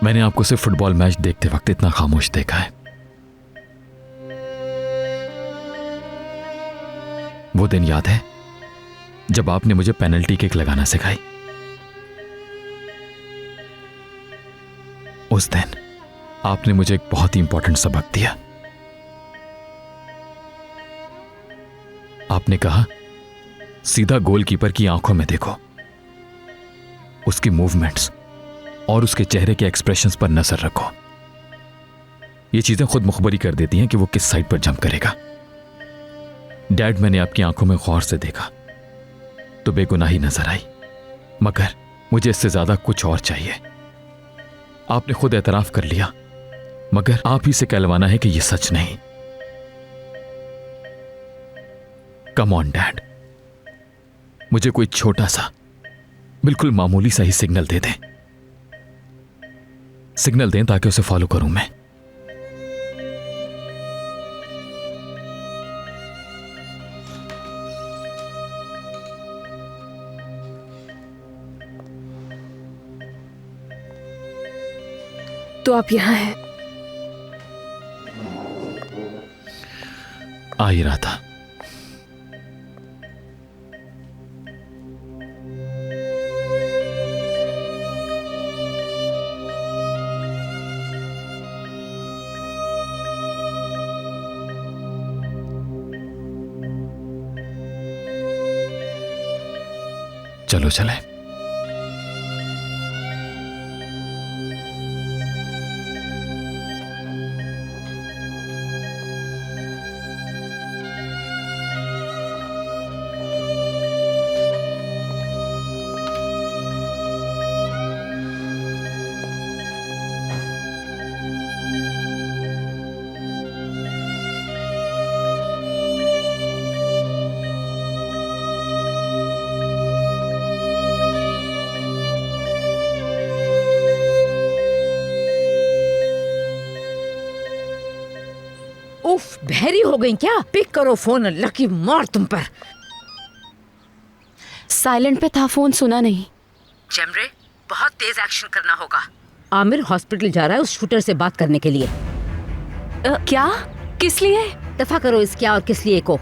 मैंने आपको सिर्फ फुटबॉल मैच देखते वक्त इतना खामोश देखा है। वो दिन याद है जब आपने मुझे पेनल्टी किक लगाना सिखाई? उस दिन आपने मुझे एक बहुत ही इंपॉर्टेंट सबक दिया। आपने कहा, सीधा गोलकीपर की आंखों में देखो, उसकी मूवमेंट्स और उसके चेहरे के एक्सप्रेशंस पर नजर रखो। ये चीजें खुद मुखबरी कर देती हैं कि वो किस साइड पर जंप करेगा। डैड, मैंने आपकी आंखों में गौर से देखा तो बेगुनाही नजर आई, मगर मुझे इससे ज्यादा कुछ और चाहिए। आपने खुद एतराफ कर लिया, मगर आप ही से कहलवाना है कि यह सच नहीं। कम ऑन डैड, मुझे कोई छोटा सा, बिल्कुल मामूली सा ही सिग्नल दे दें। सिग्नल दें ताकि उसे फॉलो करूं मैं। तो आप यहां हैं? आ ही रहा था। चलो चले। उफ, बहरी हो गई क्या? पिक करो फोन, अल्लाह की मार तुम पर। साइलेंट पे था फोन, सुना नहीं। जमरे, बहुत तेज एक्शन करना होगा। आमिर हॉस्पिटल जा रहा है उस शूटर से बात करने के लिए। क्या? किस लिए? दफा करो इस क्या और किस लिए को।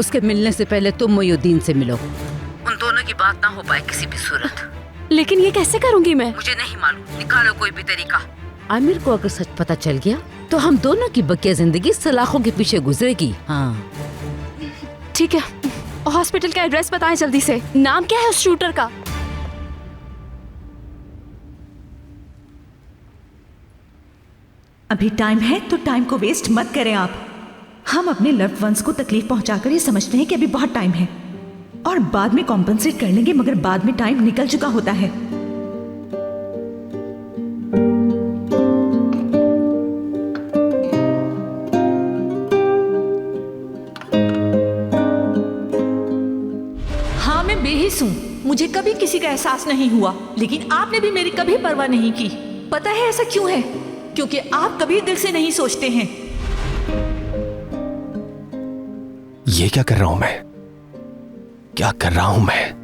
उसके मिलने से पहले तुम मोयुद्दीन से मिलो। उन दोनों की बात ना हो पाए किसी भी सूरत। लेकिन ये कैसे करूंगी मैं? मुझे नहीं मालूम, निकालो कोई भी तरीका। आमिर को अगर सच पता चल गया तो हम दोनों की बकिया जिंदगी सलाखों के पीछे गुजरेगी। हाँ ठीक है, हॉस्पिटल का एड्रेस बताएं जल्दी से। नाम क्या है उस शूटर का? अभी टाइम है तो टाइम को वेस्ट मत करें आप। हम अपने लव्ड वंस को तकलीफ पहुंचाकर ये समझते हैं कि अभी बहुत टाइम है और बाद में कॉम्पनसेट कर लेंगे, मगर बाद में टाइम निकल चुका होता है। हाँ, मैं बेहिस हूं, मुझे कभी किसी का एहसास नहीं हुआ, लेकिन आपने भी मेरी कभी परवाह नहीं की। पता है ऐसा क्यों है? क्योंकि आप कभी दिल से नहीं सोचते हैं। ये क्या कर रहा हूं मैं? क्या कर रहा हूं मैं?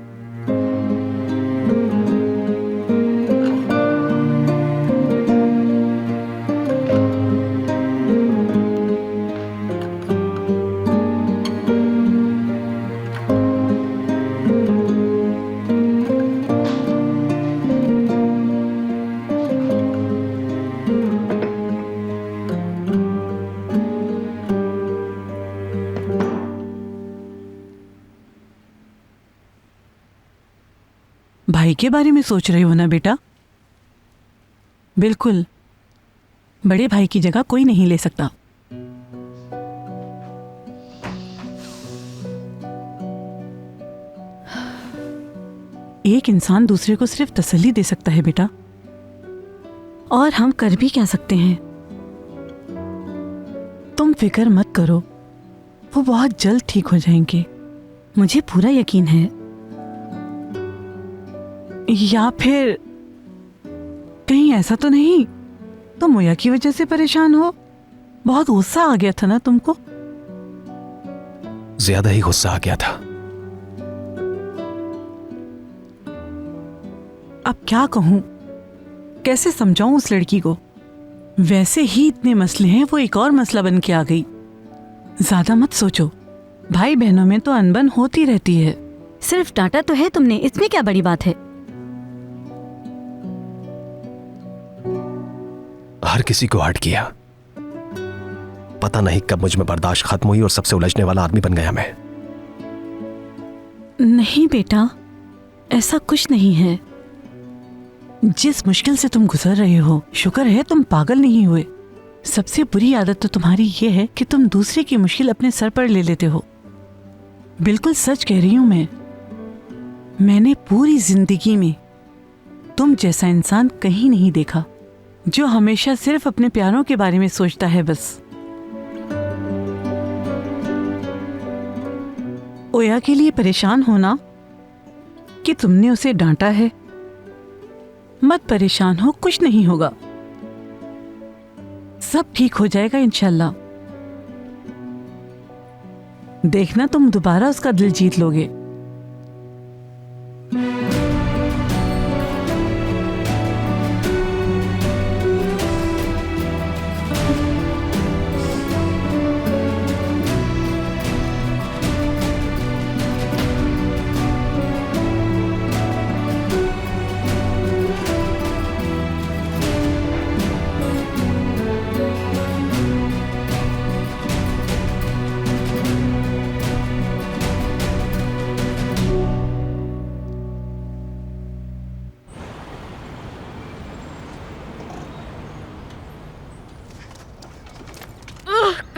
भाई के बारे में सोच रहे हो ना बेटा? बिल्कुल, बड़े भाई की जगह कोई नहीं ले सकता। एक इंसान दूसरे को सिर्फ तसल्ली दे सकता है बेटा, और हम कर भी क्या सकते हैं। तुम फिक्र मत करो, वो बहुत जल्द ठीक हो जाएंगे, मुझे पूरा यकीन है। या फिर कहीं ऐसा तो नहीं तुम मोया की वजह से परेशान हो? बहुत गुस्सा आ गया था ना तुमको? ज्यादा ही गुस्सा आ गया था। अब क्या कहूं, कैसे समझाऊं उस लड़की को? वैसे ही इतने मसले हैं, वो एक और मसला बन के आ गई। ज्यादा मत सोचो, भाई बहनों में तो अनबन होती रहती है। सिर्फ डांटा तो है तुमने, इसमें क्या बड़ी बात है? हर किसी को हर्ट किया। पता नहीं कब मुझ में बर्दाश्त खत्म हुई और सबसे उलझने वाला आदमी बन गया मैं। नहीं बेटा, ऐसा कुछ नहीं है। जिस मुश्किल से तुम गुजर रहे हो, शुक्र है तुम पागल नहीं हुए। सबसे बुरी आदत तो तुम्हारी ये है कि तुम दूसरे की मुश्किल अपने सर पर ले लेते हो। बिल्कुल सच कह रही हूं मैंने पूरी जिंदगी में तुम जैसा इंसान कहीं नहीं देखा जो हमेशा सिर्फ अपने प्यारों के बारे में सोचता है बस। ओया के लिए परेशान होना कि तुमने उसे डांटा है। मत परेशान हो, कुछ नहीं होगा, सब ठीक हो जाएगा इंशाल्लाह। देखना तुम दोबारा उसका दिल जीत लोगे।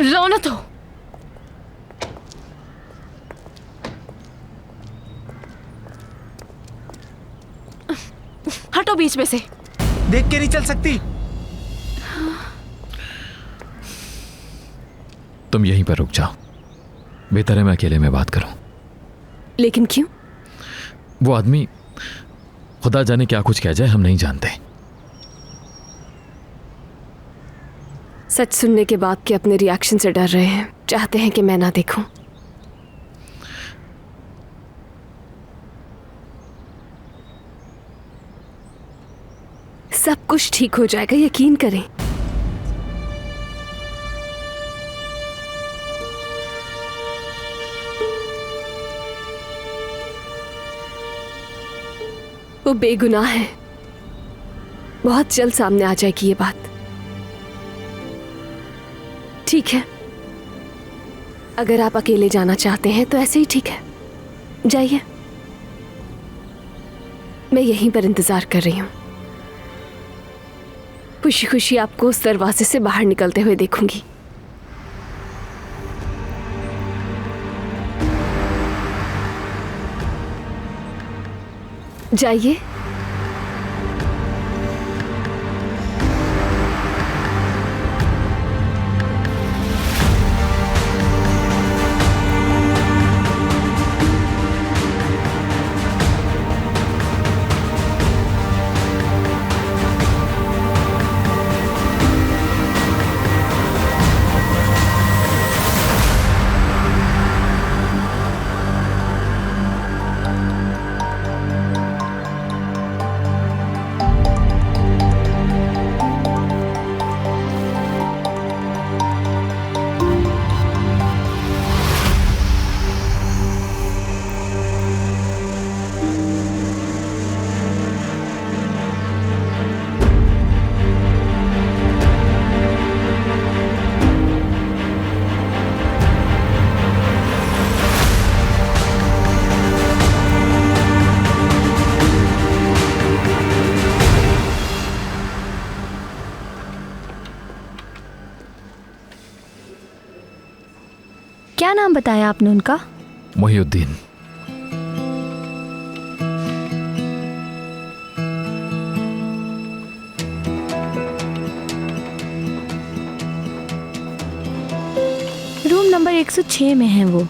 रोना तो हटो बीच में से। देख के नहीं चल सकती? तुम यहीं पर रुक जाओ, बेहतर है मैं अकेले में बात करूं। लेकिन क्यों? वो आदमी खुदा जाने क्या कुछ कह जाए, हम नहीं जानते। सच सुनने के बाद के अपने रिएक्शन से डर रहे हैं, चाहते हैं कि मैं ना देखूं। सब कुछ ठीक हो जाएगा, यकीन करें। वो बेगुनाह है, बहुत जल्द सामने आ जाएगी ये बात। ठीक है, अगर आप अकेले जाना चाहते हैं तो ऐसे ही ठीक है, जाइए। मैं यहीं पर इंतजार कर रही हूं। खुशी खुशी आपको उस दरवाजे से बाहर निकलते हुए देखूंगी। जाइए। क्या नाम बताया आपने उनका? मोहिउद्दीन। रूम नंबर 106 में है वो।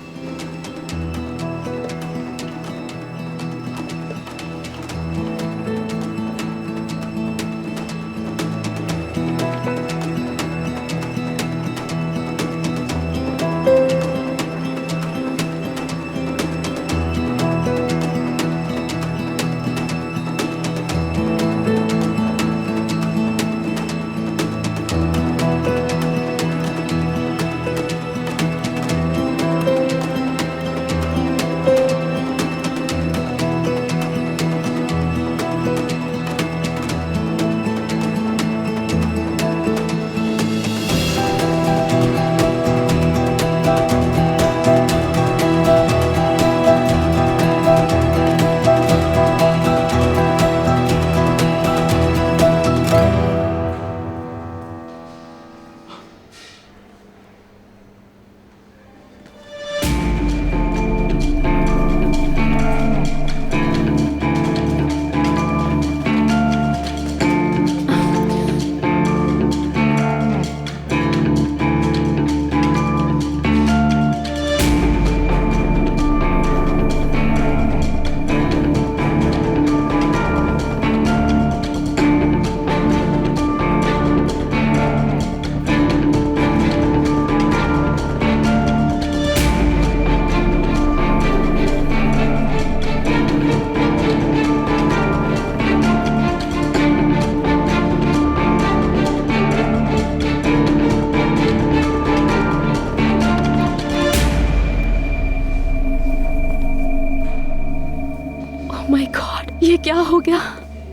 क्या हो गया?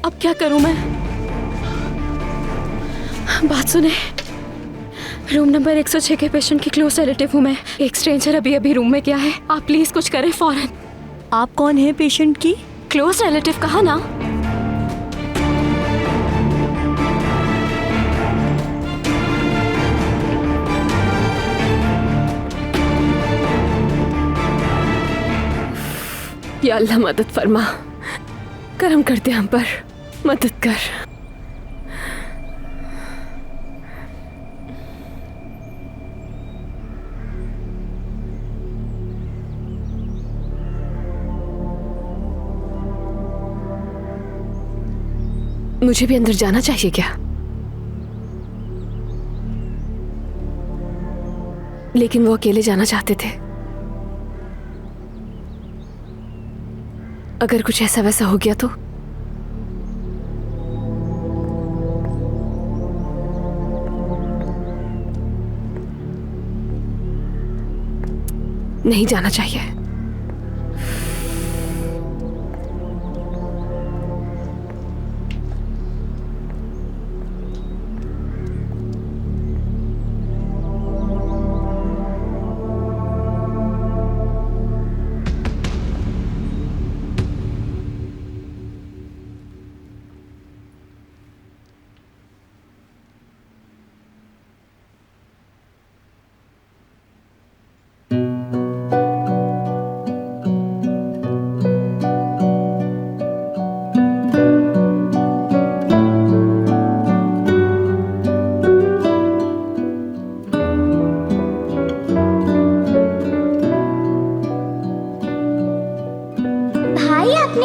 अब क्या करूं मैं? बात सुने, रूम नंबर 106 के पेशेंट की क्लोज रिलेटिव हूँ मैं। एक स्ट्रेंजर अभी अभी रूम में गया है, आप प्लीज कुछ करें फौरन। आप कौन है पेशेंट की? क्लोज रिलेटिव कहा ना। या अल्लाह मदद फरमा, करम कर दे हम पर, मदद कर। मुझे भी अंदर जाना चाहिए क्या? लेकिन वो अकेले जाना चाहते थे। अगर कुछ ऐसा वैसा हो गया तो? नहीं जाना चाहिए।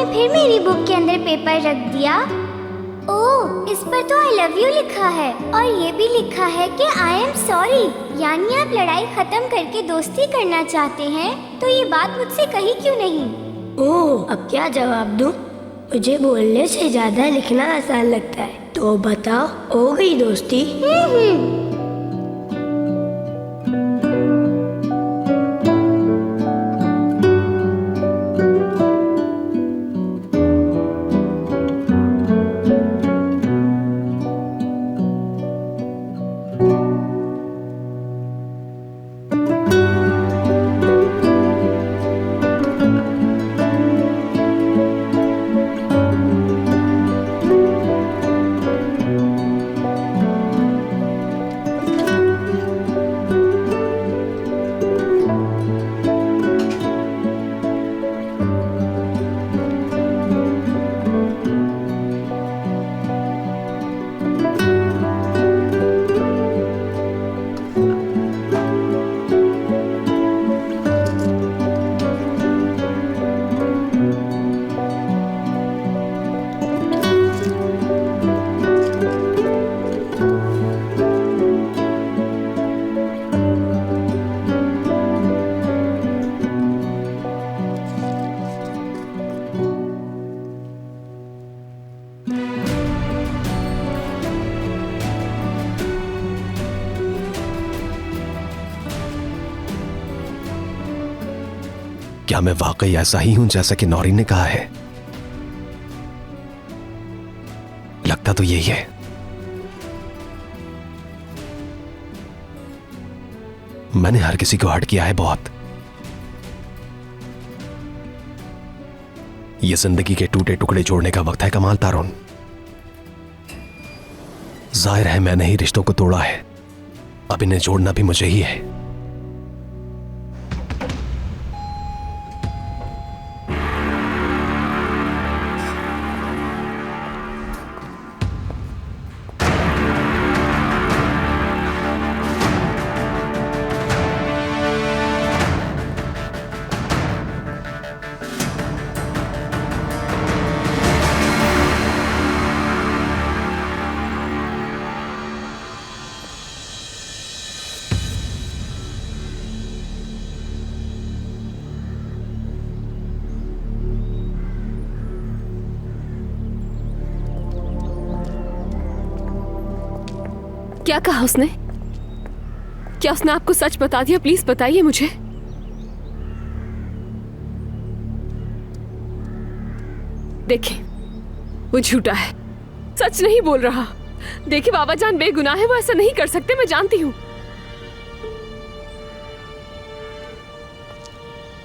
फिर मेरी बुक के अंदर पेपर रख दिया। ओह, इस पर तो आई लव यू लिखा है और ये भी लिखा है कि आई एम सॉरी। यानी आप लड़ाई खत्म करके दोस्ती करना चाहते हैं, तो ये बात मुझसे कही क्यों नहीं? ओह, अब क्या जवाब दूं? मुझे बोलने से ज्यादा लिखना आसान लगता है। तो बताओ, हो गई दोस्ती? क्या मैं वाकई ऐसा ही हूं जैसा कि नौरीन ने कहा है? लगता तो यही है। मैंने हर किसी को हर्ट किया है बहुत। ये जिंदगी के टूटे टुकड़े जोड़ने का वक्त है कमाल तारोन। जाहिर है मैंने ही रिश्तों को तोड़ा है, अब इन्हें जोड़ना भी मुझे ही है। क्या कहा उसने? क्या उसने आपको सच बता दिया? प्लीज बताइए मुझे। देखिए, वो झूठा है, सच नहीं बोल रहा। देखिए बाबा जान बेगुनाह है, वो ऐसा नहीं कर सकते, मैं जानती हूँ।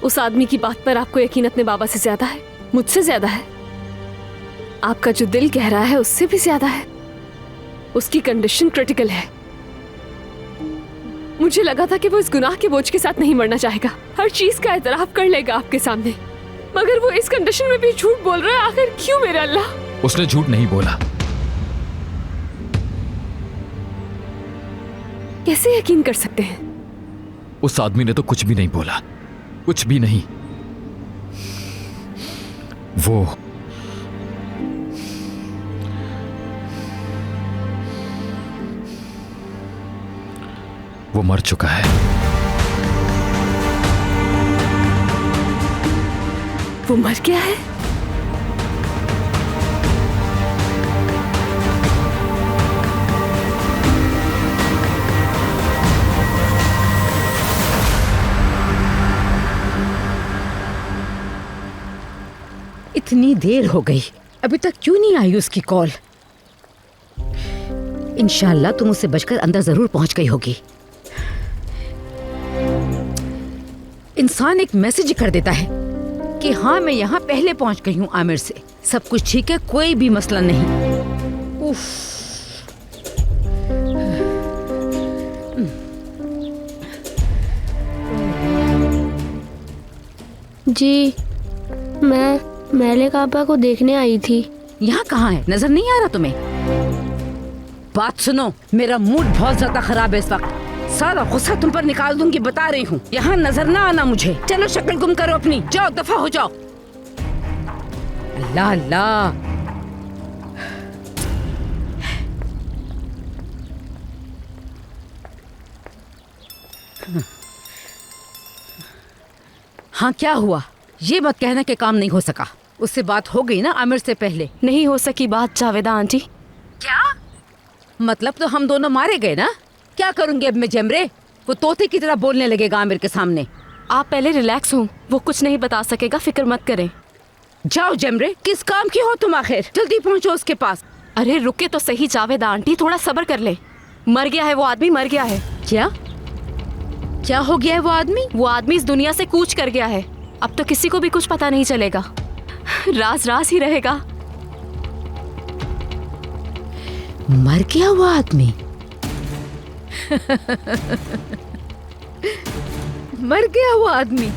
उस आदमी की बात पर आपको यकीन अपने बाबा से ज्यादा है, मुझसे ज्यादा है। आपका जो दिल कह रहा है उससे भी ज्यादा है। उसकी कंडीशन क्रिटिकल है। मुझे लगा था कि वो इस गुनाह के बोझ के साथ नहीं मरना चाहेगा, हर चीज का एतराफ कर लेगा आपके सामने, मगर वो इस कंडीशन में भी झूठ बोल रहा है। आखिर क्यों मेरे अल्लाह? उसने झूठ नहीं बोला। कैसे यकीन कर सकते हैं? उस आदमी ने तो कुछ भी नहीं बोला, कुछ भी नहीं। वो मर चुका है। वो मर गया है? इतनी देर हो गई, अभी तक क्यों नहीं आई उसकी कॉल? इंशाल्लाह तुम उससे बचकर अंदर जरूर पहुंच गई होगी। इंसान एक मैसेज कर देता है कि हाँ मैं यहाँ पहले पहुंच गई हूँ आमिर से, सब कुछ ठीक है, कोई भी मसला नहीं। उफ। जी मैं मेले काबा को देखने आई थी। यहाँ कहाँ है? नजर नहीं आ रहा तुम्हें? बात सुनो, मेरा मूड बहुत ज्यादा खराब है इस वक्त, सारा गुस्सा तुम पर निकाल दूंगी, बता रही हूँ। यहाँ नजर ना आना मुझे। चलो शक्ल गुम करो अपनी, जाओ दफा हो जाओ। अल्लाह अल्लाह। हाँ क्या हुआ? ये मत कहना कि काम नहीं हो सका। उससे बात हो गई ना आमिर से पहले? नहीं हो सकी बात जावेदा आंटी। क्या मतलब? तो हम दोनों मारे गए ना? क्या करूंगी अब मैं जेमरे? वो तोते की तरह बोलने लगेगा आमिर के सामने। आप पहले रिलैक्स हो, वो कुछ नहीं बता सकेगा, फिक्र मत करें। जाओ जेमरे, किस काम की हो तुम आखिर? जल्दी पहुंचो उसके पास। अरे रुके तो सही जावेदा आंटी, थोड़ा सब्र कर ले। मर गया है वो आदमी, मर गया है। क्या क्या हो गया है? वो आदमी इस दुनिया से कूच कर गया है। अब तो किसी को भी कुछ पता नहीं चलेगा, राज राज ही रहेगा। मर गया वो आदमी? मर गया वो आदमी?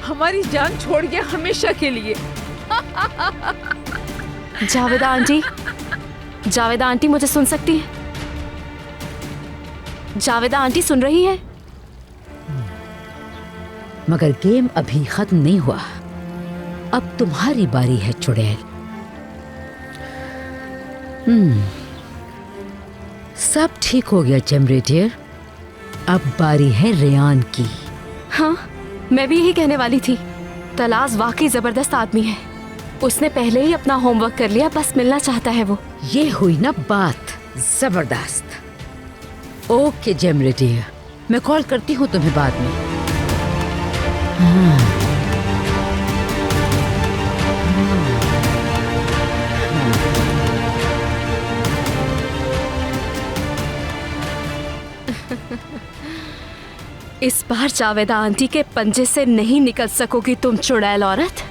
हमारी जान छोड़ गया हमेशा के लिए। जावेदा आंटी मुझे सुन सकती है? जावेदा आंटी सुन रही है? मगर गेम अभी खत्म नहीं हुआ, अब तुम्हारी बारी है चुड़ैल। सब ठीक हो गया जेमरे डियर, अब बारी है रेयान की। हाँ मैं भी यही कहने वाली थी। तलाश वाकई जबरदस्त आदमी है, उसने पहले ही अपना होमवर्क कर लिया, बस मिलना चाहता है वो। ये हुई ना बात जबरदस्त। ओके जेमरे डियर, मैं कॉल करती हूँ तुम्हें बाद में। इस बार जावेदा आंटी के पंजे से नहीं निकल सकोगी तुम चुड़ैल औरत।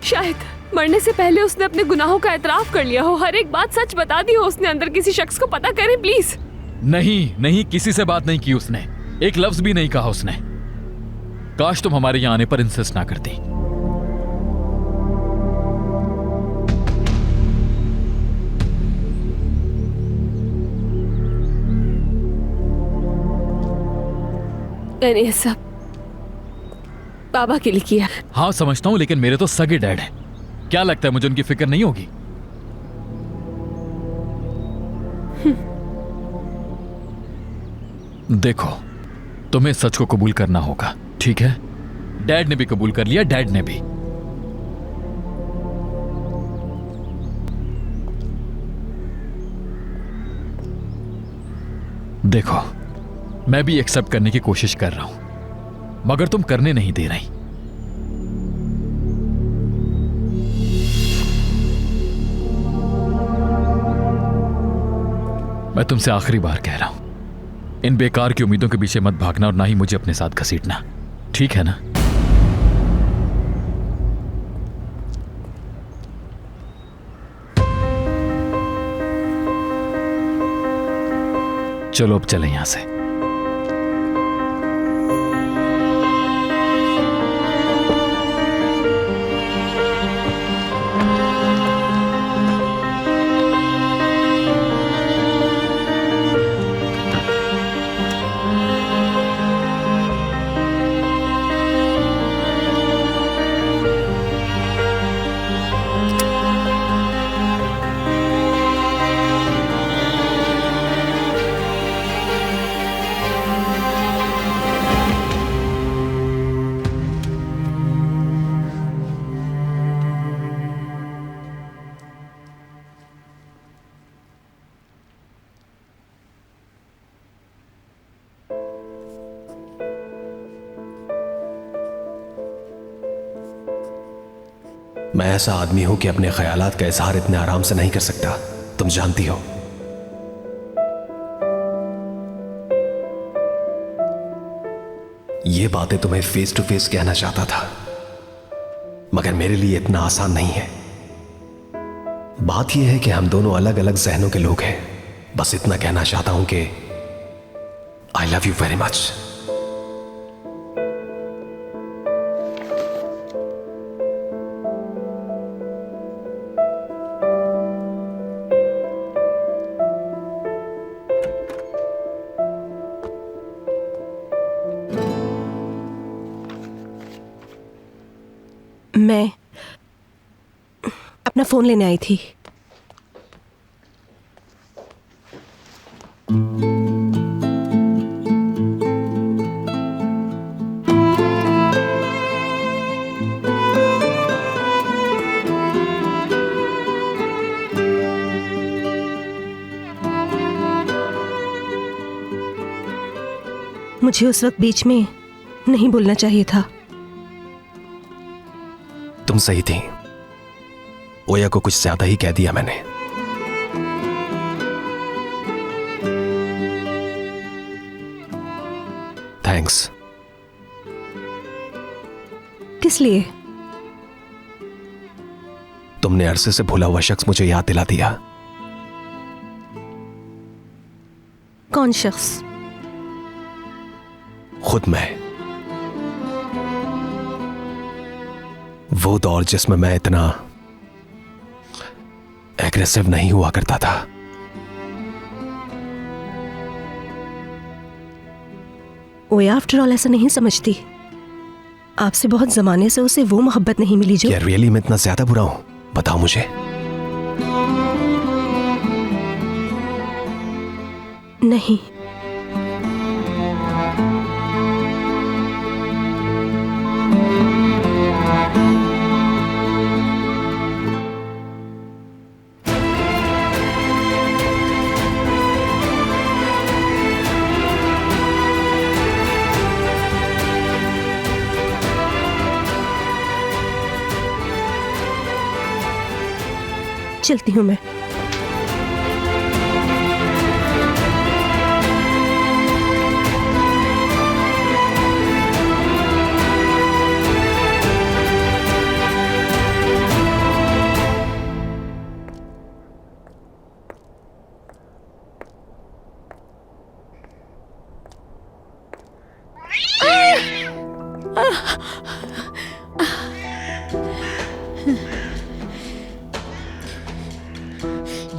शायद मरने से पहले उसने अपने गुनाहों का एतराफ कर लिया हो, हर एक बात सच बता दी हो उसने। अंदर किसी शख्स को पता करे प्लीज। नहीं, किसी से बात नहीं की उसने, एक लफ्ज भी नहीं कहा उसने। काश तुम हमारे यहाँ आने पर इंसिस्ट ना करती। मैंने ये सब बाबा के लिए किया। हाँ समझता हूँ, लेकिन मेरे तो सगे डैड हैं। क्या लगता है मुझे उनकी फिक्र नहीं होगी? देखो, तुम्हें सच को कबूल करना होगा, ठीक है? डैड ने भी कबूल कर लिया, डैड ने भी। देखो, मैं भी एक्सेप्ट करने की कोशिश कर रहा हूं, मगर तुम करने नहीं दे रही। मैं तुमसे आखिरी बार कह रहा हूं, इन बेकार की उम्मीदों के पीछे मत भागना और ना ही मुझे अपने साथ घसीटना, ठीक है ना? चलो अब चलें यहां से। मैं ऐसा आदमी हूं कि अपने ख्यालात का इजहार इतने आराम से नहीं कर सकता, तुम जानती हो। ये बातें तुम्हें फेस टू फेस कहना चाहता था, मगर मेरे लिए इतना आसान नहीं है। बात यह है कि हम दोनों अलग अलग जहनों के लोग हैं। बस इतना कहना चाहता हूं कि I love you very much. मैं अपना फोन लेने आई थी। मुझे उस वक्त बीच में नहीं बोलना चाहिए था। तुम सही थी, ओया को कुछ ज्यादा ही कह दिया मैंने। थैंक्स। किस लिए? तुमने अरसे से भूला हुआ शख्स मुझे याद दिला दिया। कौन शख्स? खुद मैं। वो दौर जिसमें मैं इतना एग्रेसिव नहीं हुआ करता था। ओया आफ्टर ऑल ऐसा नहीं समझती। आपसे बहुत जमाने से उसे वो मोहब्बत नहीं मिली जो। क्या रियली मैं इतना ज्यादा बुरा हूं? बताओ मुझे। नहीं, चलती हूं मैं।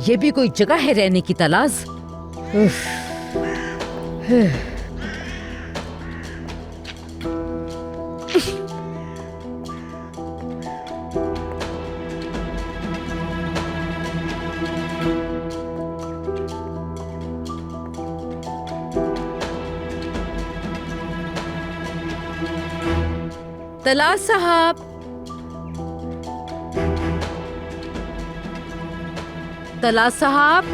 ये भी कोई जगह है रहने की तलाश? तलाश साहब, तलाश साहब।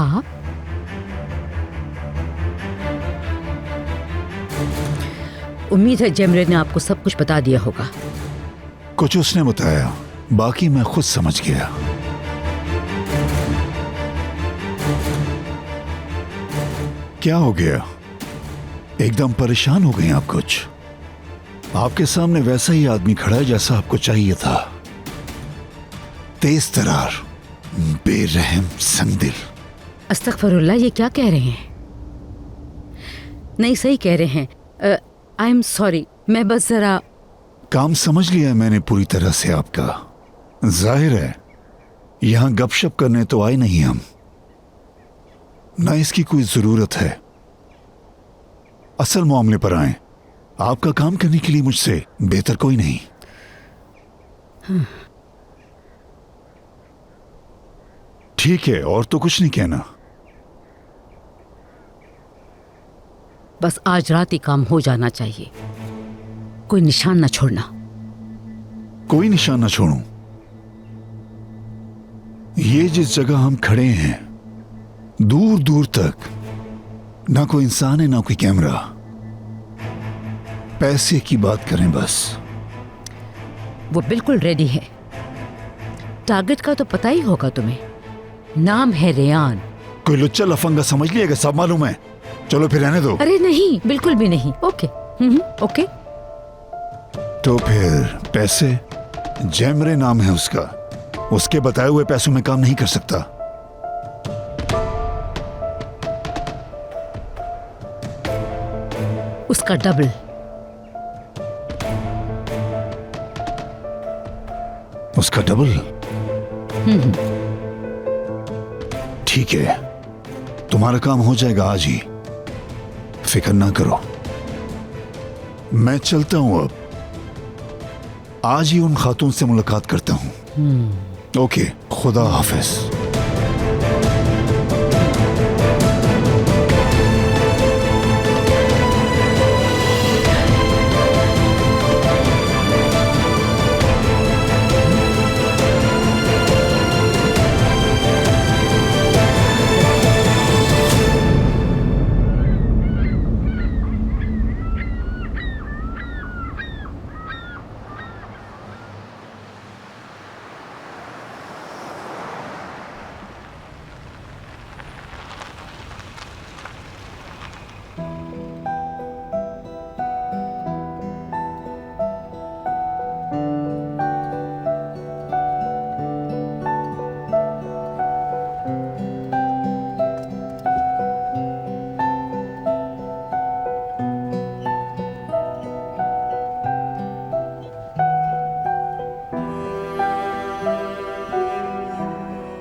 आप? उम्मीद है जेमरे ने आपको सब कुछ बता दिया होगा। कुछ उसने बताया, बाकी मैं खुद समझ गया। क्या हो गया? एकदम परेशान हो गए आप कुछ? आपके सामने वैसा ही आदमी खड़ा है जैसा आपको चाहिए था। तेज तरार, बेरहम संगदिल। अस्तगफिरुल्लाह, ये क्या कह रहे हैं? नहीं, सही कह रहे हैं। आई एम सॉरी, मैं बस जरा काम समझ लिया मैंने पूरी तरह से आपका। जाहिर है यहां गपशप करने तो आए नहीं हम, ना इसकी कोई जरूरत है। असल मामले पर आए। आपका काम करने के लिए मुझसे बेहतर कोई नहीं। ठीक है, और तो कुछ नहीं कहना। बस आज रात ही काम हो जाना चाहिए, कोई निशान ना छोड़ना। कोई निशान ना छोड़ूं? ये जिस जगह हम खड़े हैं, दूर दूर तक ना कोई इंसान है ना कोई कैमरा। पैसे की बात करें बस। वो बिल्कुल रेडी है। टारगेट का तो पता ही होगा तुम्हें, नाम है रेयान। कोई लुच्चा लफंगा समझ लिएगा, सब मालूम है। चलो फिर रहने दो। अरे नहीं, बिल्कुल भी नहीं। ओके। ओके। तो फिर पैसे? जेमरे नाम है उसका, उसके बताए हुए पैसों में काम नहीं कर सकता। उसका डबल। उसका डबल? ठीक है, तुम्हारा काम हो जाएगा आज ही, फिक्र ना करो। मैं चलता हूं अब, आज ही उन खातून से मुलाकात करता हूं। ओके, खुदा हाफिज।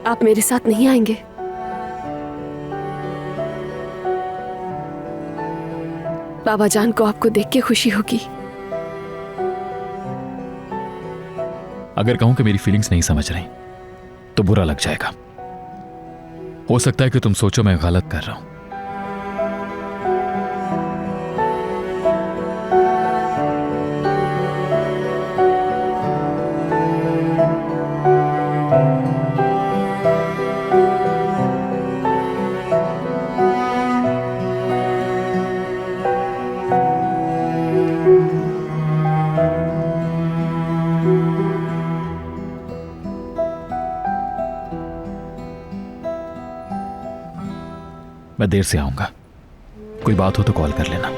आप मेरे साथ नहीं आएंगे? बाबा जान को आपको देख के खुशी होगी। अगर कहूं कि मेरी फीलिंग्स नहीं समझ रही तो बुरा लग जाएगा। हो सकता है कि तुम सोचो मैं गलत कर रहा हूं। मैं देर से आऊंगा, कोई बात हो तो कॉल कर लेना।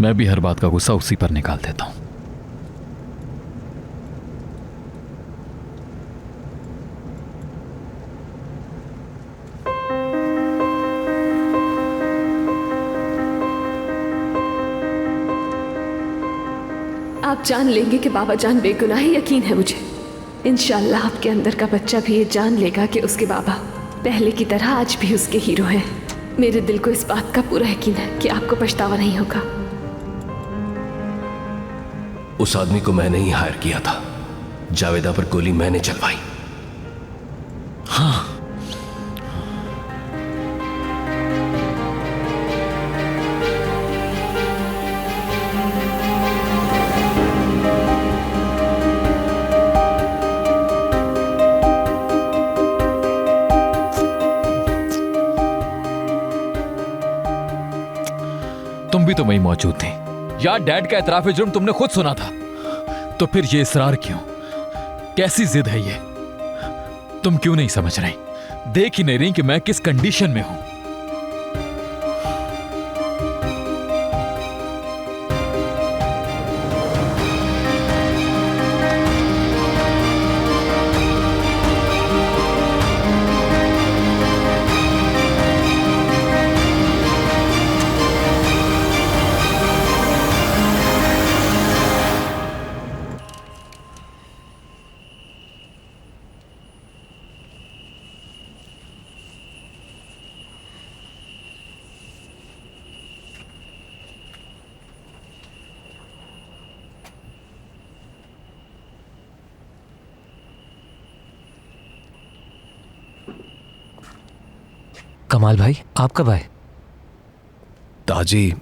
मैं भी हर बात का गुस्सा उसी पर निकाल देता हूं। आप जान लेंगे कि बाबा जान बेगुनाह है, यकीन है मुझे। इंशाल्लाह आपके अंदर का बच्चा भी ये जान लेगा कि उसके बाबा पहले की तरह आज भी उसके हीरो हैं। मेरे दिल को इस बात का पूरा यकीन है कि आपको पछतावा नहीं होगा। उस आदमी को मैंने ही हायर किया था। जावेदा पर गोली मैंने चलवाई। हाँ, तुम भी तो वहीं मौजूद थे यार। डैड का एतराफ जुर्म तुमने खुद सुना था, तो फिर ये इसरार क्यों? कैसी जिद है ये? तुम क्यों नहीं समझ रही, देख ही नहीं रही कि मैं किस कंडीशन में हूं? कमाल भाई, आप कब आए? ताजी,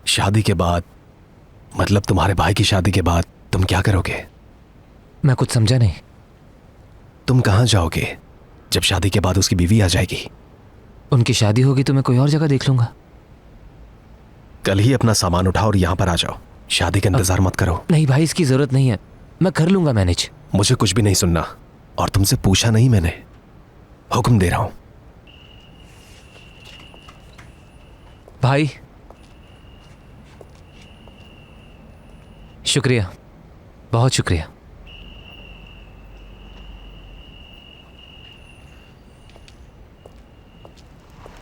शादी के बाद, मतलब तुम्हारे भाई की शादी के बाद तुम क्या करोगे? मैं कुछ समझा नहीं। तुम कहां जाओगे जब शादी के बाद उसकी बीवी आ जाएगी? उनकी शादी होगी तो मैं कोई और जगह देख लूंगा। कल ही अपना सामान उठाओ और यहां पर आ जाओ। शादी का इंतजार मत करो। नहीं भाई, इसकी जरूरत नहीं है, मैं कर लूंगा मैनेज। मुझे कुछ भी नहीं सुनना, और तुमसे पूछा नहीं मैंने, हुक्म दे रहा हूं। भाई शुक्रिया, बहुत शुक्रिया।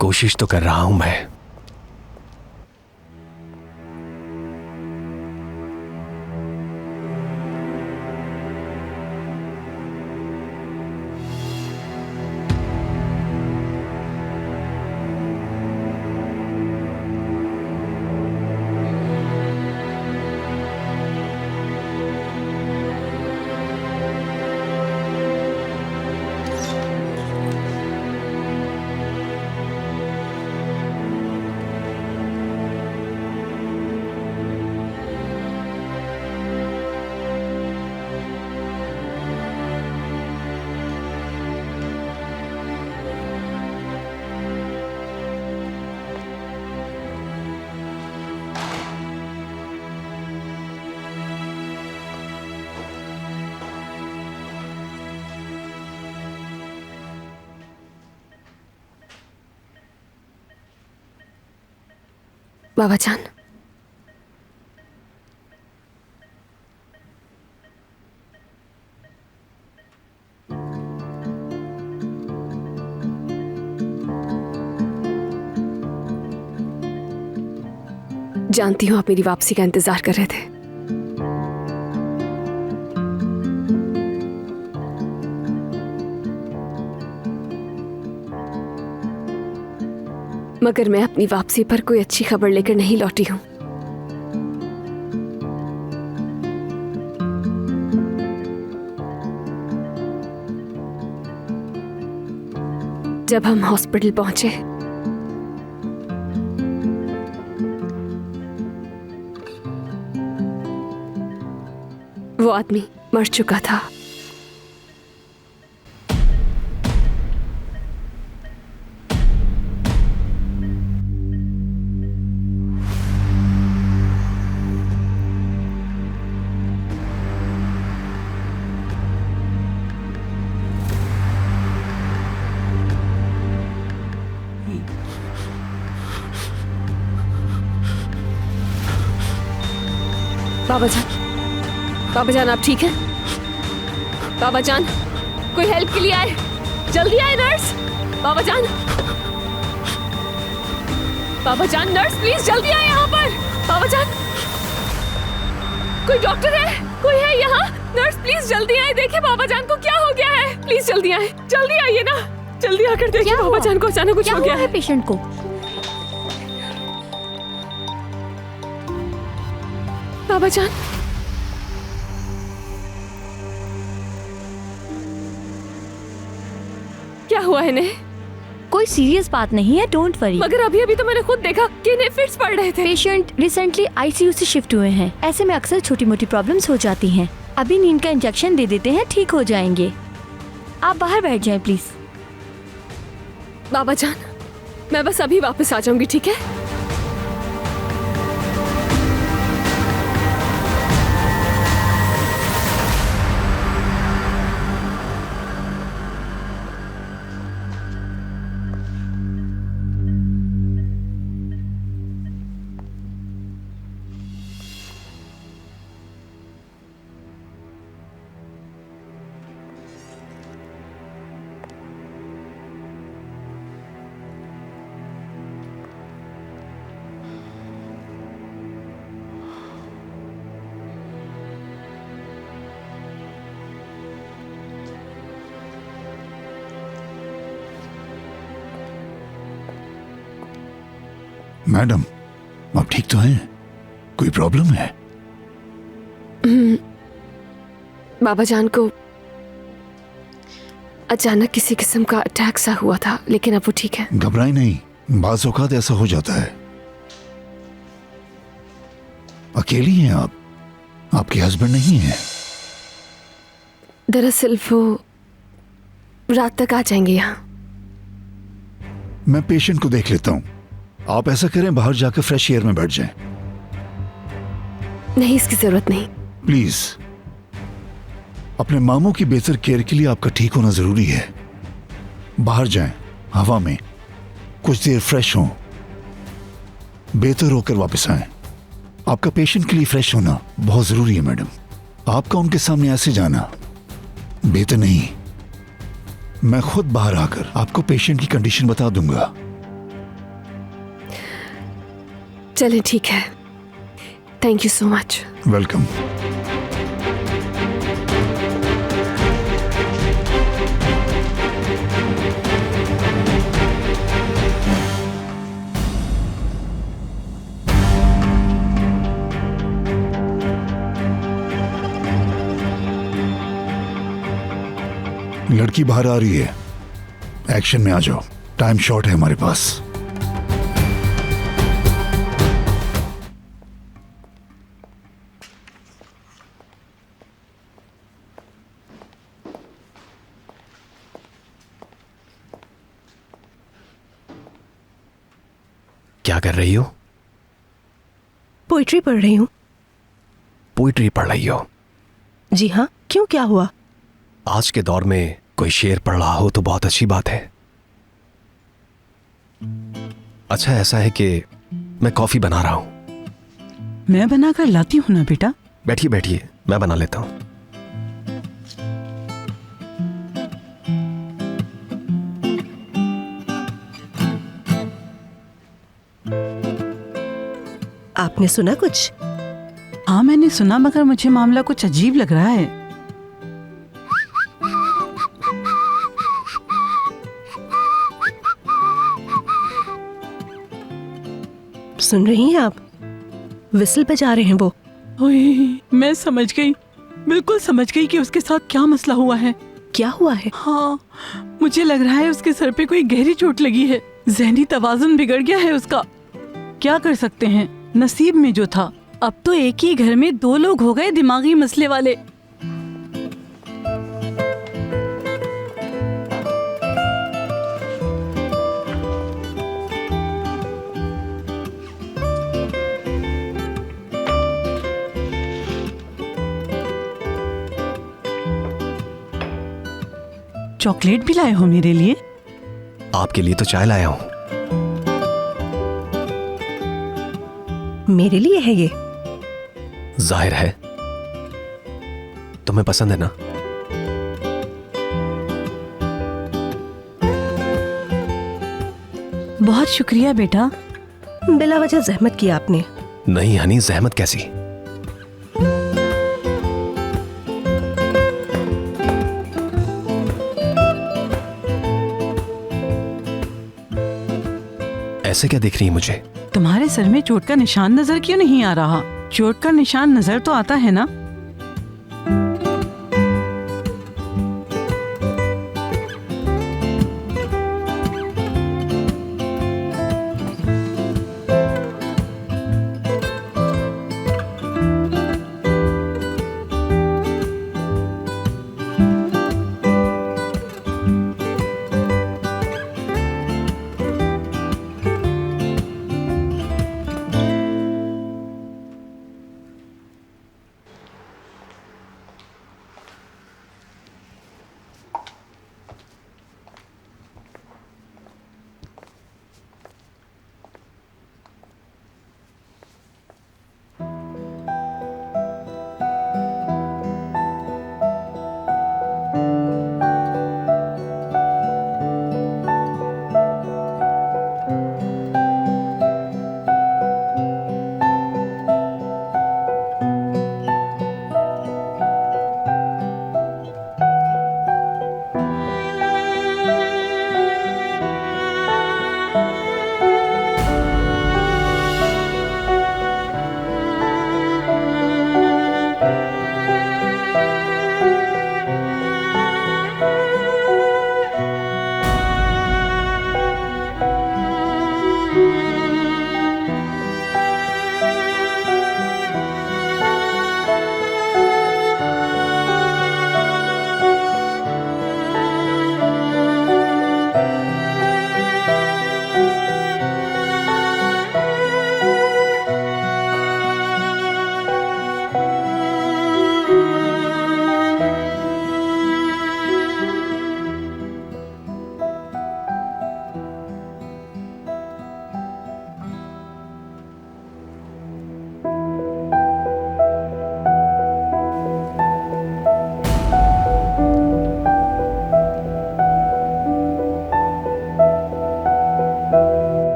कोशिश तो कर रहा हूं मैं। बाबा जान, जानती हूं आप मेरी वापसी का इंतजार कर रहे थे। मगर मैं अपनी वापसी पर कोई अच्छी खबर लेकर नहीं लौटी हूं। जब हम हॉस्पिटल पहुंचे वो आदमी मर चुका था। बाबा जान आप ठीक हैं? बाबा जान कोई हेल्प के लिए आए, जल्दी आए नर्स। बाबा जान नर्स प्लीज जल्दी आए यहाँ पर। बाबा जान कोई डॉक्टर है, कोई है यहाँ? नर्स प्लीज जल्दी आए, देखिए बाबा जान को क्या हो गया है। प्लीज जल्दी आए, जल्दी आइए ना, जल्दी आकर देखिए बाबा जान को अचानक कुछ हो गया है। पेशेंट को बाबा जान क्या हुआ है इन्हें? कोई सीरियस बात नहीं है, डोंट वरी। मगर अभी अभी तो मैंने खुद देखा कि इन्हें फिट्स पड़ रहे थे। पेशेंट रिसेंटली आईसीयू से शिफ्ट हुए हैं, ऐसे में अक्सर छोटी मोटी प्रॉब्लम्स हो जाती हैं। अभी नींद का इंजेक्शन दे देते हैं, ठीक हो जाएंगे। आप बाहर बैठ जाएं प्लीज। बाबा जान मैं बस अभी वापस आ जाऊंगी, ठीक है? मैडम आप ठीक तो हैं? कोई प्रॉब्लम है? बाबा जान को अचानक किसी किस्म का अटैक सा हुआ था, लेकिन अब वो ठीक है। घबराए नहीं, बाज़ औक़ात ऐसा हो जाता है। अकेली हैं आप? आपके हस्बैंड नहीं है? दरअसल वो रात तक आ जाएंगे यहाँ। मैं पेशेंट को देख लेता हूँ, आप ऐसा करें बाहर जाकर फ्रेश एयर में बैठ जाएं। नहीं इसकी जरूरत नहीं। प्लीज, अपने मामू की बेहतर केयर के लिए आपका ठीक होना जरूरी है। बाहर जाएं, हवा में कुछ देर फ्रेश हों, बेहतर होकर वापस आएं। आपका पेशेंट के लिए फ्रेश होना बहुत जरूरी है मैडम। आपका उनके सामने ऐसे जाना बेहतर नहीं। मैं खुद बाहर आकर आपको पेशेंट की कंडीशन बता दूंगा। चलें ठीक है, thank you so much. Welcome. लड़की बाहर आ रही है, एक्शन में आ जाओ, टाइम शॉर्ट है हमारे पास। क्या कर रही हो? पोइट्री पढ़ रही हूँ। पोइट्री पढ़ रही हो? जी हाँ, क्यों, क्या हुआ? आज के दौर में कोई शेर पढ़ रहा हो तो बहुत अच्छी बात है। अच्छा ऐसा है कि मैं कॉफी बना रहा हूं। मैं बनाकर लाती हूं ना बेटा। बैठिए बैठिए, मैं बना लेता हूं। आपने सुना कुछ? हाँ मैंने सुना, मगर मुझे मामला कुछ अजीब लग रहा है। सुन रही हैं आप? विसल बजा रहे हैं वो। ओए, मैं समझ गई, बिल्कुल समझ गई कि उसके साथ क्या मसला हुआ है। क्या हुआ है? हाँ, मुझे लग रहा है उसके सर पे कोई गहरी चोट लगी है। ज़हनी तवाज़ुन बिगड़ गया है उसका। क्या कर सकते हैं, नसीब में जो था। अब तो एक ही घर में 2 लोग हो गए दिमागी मसले वाले। चॉकलेट भी लाए हो मेरे लिए? आपके लिए तो चाय लाया हूं। मेरे लिए है ये? जाहिर है तुम्हें पसंद है ना? बहुत शुक्रिया बेटा। बिला वजह जहमत की आपने। नहीं हनी, जहमत कैसी? ऐसे क्या दिख रही है मुझे? तुम्हारे सर में चोट का निशान नजर क्यों नहीं आ रहा? चोट का निशान नजर तो आता है ना?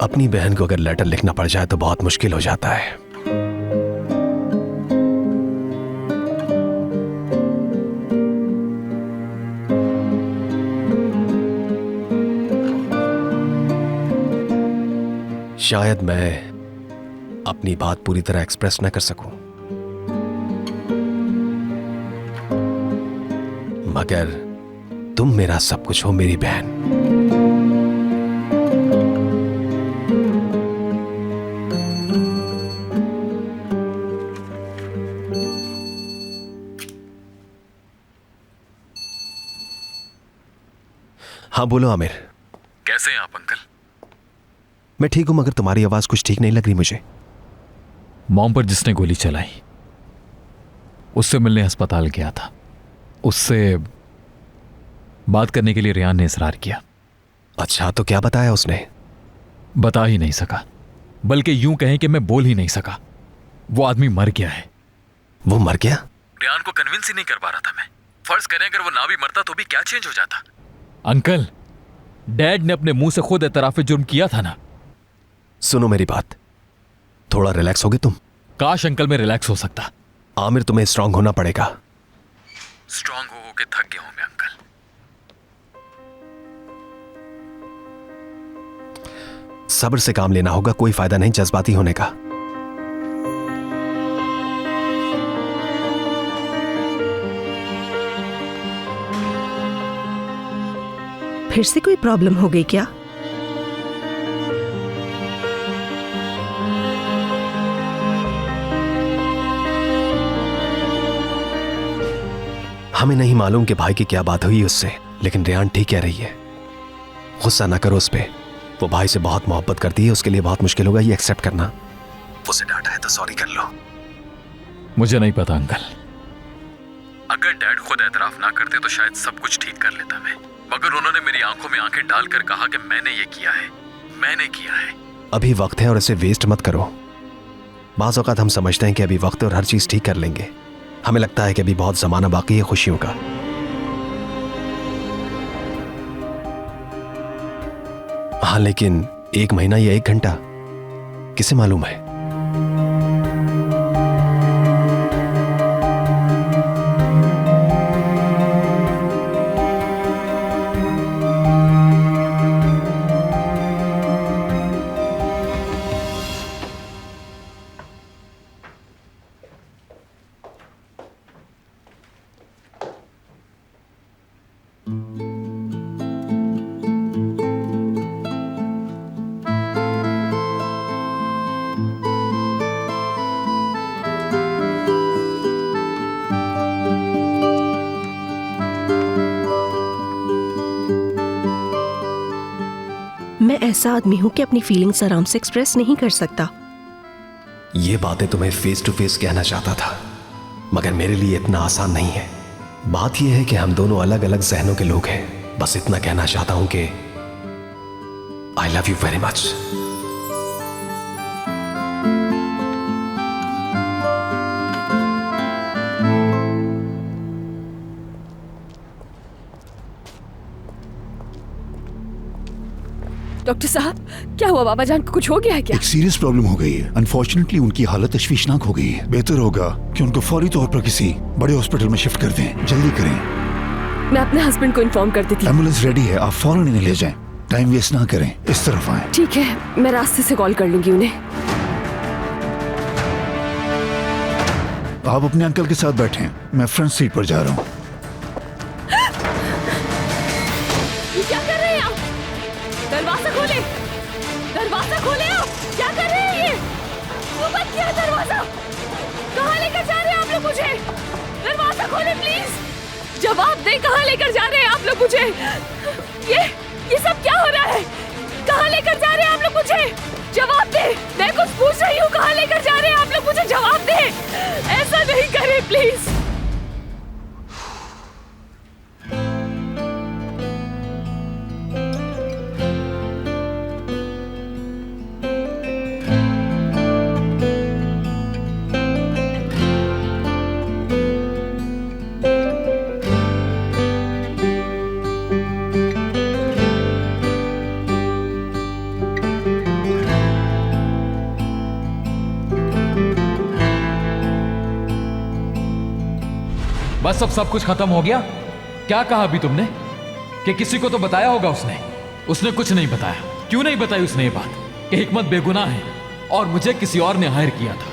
अपनी बहन को अगर लेटर लिखना पड़ जाए तो बहुत मुश्किल हो जाता है। शायद मैं अपनी बात पूरी तरह एक्सप्रेस न कर सकूं, मगर तुम मेरा सब कुछ हो, मेरी बहन। हाँ बोलो आमिर। कैसे हैं आप अंकल? मैं ठीक हूं, मगर तुम्हारी आवाज कुछ ठीक नहीं लग रही मुझे। मॉम पर जिसने गोली चलाई उससे मिलने अस्पताल गया था। उससे बात करने के लिए रियान ने इसरार किया। अच्छा, तो क्या बताया उसने? बता ही नहीं सका, बल्कि यूं कहें कि मैं बोल ही नहीं सका। वो आदमी मर गया है। वो मर गया? रियान को कन्विंस ही नहीं कर पा रहा था मैं। फर्ज करें अगर वो ना भी मरता तो भी क्या चेंज हो जाता? अंकल, डैड ने अपने मुंह से खुद एतराफ़े जुर्म किया था ना। सुनो मेरी बात, थोड़ा रिलैक्स होगे तुम? काश अंकल मैं रिलैक्स हो सकता। आमिर, तुम्हें स्ट्रांग होना पड़ेगा। स्ट्रांग हो के थक गया हूं मैं अंकल। सब्र से काम लेना होगा, कोई फायदा नहीं जज्बाती होने का। फिर से कोई प्रॉब्लम हो गई क्या? हमें नहीं मालूम कि भाई की क्या बात हुई उससे, लेकिन रेहान ठीक कह रही है। गुस्सा ना करो उस पे, वो भाई से बहुत मोहब्बत करती है, उसके लिए बहुत मुश्किल होगा ये एक्सेप्ट करना। उसे डांटा है तो सॉरी कर लो। मुझे नहीं पता अंकल, अगर डैड खुद एतराफ ना करते तो शायद सब कुछ ठीक कर लेता मैं, मगर उन्होंने मेरी आंखों में आंखें डालकर कहा कि मैंने ये किया है, मैंने किया है। अभी वक्त है और इसे वेस्ट मत करो। बाज़ औक़ात हम समझते हैं कि अभी वक्त है और हर चीज ठीक कर लेंगे। हमें लगता है कि अभी बहुत जमाना बाकी है खुशियों का। हाँ, लेकिन 1 महीना या 1 घंटा किसे मालूम है। मैं ऐसा आदमी हूं कि अपनी फीलिंग्स आराम से एक्सप्रेस नहीं कर सकता। ये बातें तुम्हें फेस टू फेस कहना चाहता था, मगर मेरे लिए इतना आसान नहीं है। बात यह है कि हम दोनों अलग अलग जहनों के लोग हैं। बस इतना कहना चाहता हूं कि I love you very much. Doctor साहब, क्या हुआ? बाबा जान को कुछ हो गया है क्या? एक सीरियस प्रॉब्लम हो गई है। अनफॉर्चुनेटली उनकी हालत तशवीशनाक हो गई है। बेहतर होगा कि उनको फौरी तौर पर किसी बड़े हॉस्पिटल में शिफ्ट कर दें। जल्दी करें। मैं अपने हस्बैंड को इन्फॉर्म कर देती हूँ। एम्बुलेंस रेडी है, आप फौरन इन्हें ले जाएं। टाइम वेस्ट ना करें, इस तरफ आएं। ठीक है, मैं रास्ते से कॉल कर लूंगी उन्हें। आप अपने अंकल के साथ बैठें, मैं फ्रंट सीट पर जा रहा हूँ। ये क्या कर रहे हैं आप? दरवाजा खोले, दरवाजा खोले। आप क्या कर रहे हैं? ये बंद किया दरवाजा। कहाँ लेकर जा रहे हैं आप लोग मुझे? दरवाजा खोले प्लीज। जवाब दें, कहाँ लेकर जा रहे हैं आप लोग मुझे? ये सब क्या हो रहा है? कहाँ लेकर जा रहे हैं आप लोग मुझे? जवाब दे। मैं कुछ पूछ रही हूँ, कहाँ लेकर जा रहे हैं आप लोग मुझे? जवाब दे। ऐसा नहीं करें प्लीज। बस अब सब कुछ खत्म हो गया? क्या कहा अभी तुमने? कि किसी को तो बताया होगा उसने। उसने कुछ नहीं बताया। क्यों नहीं बताई उसने ये बात कि हिकमत बेगुनाह है और मुझे किसी और ने हायर किया था?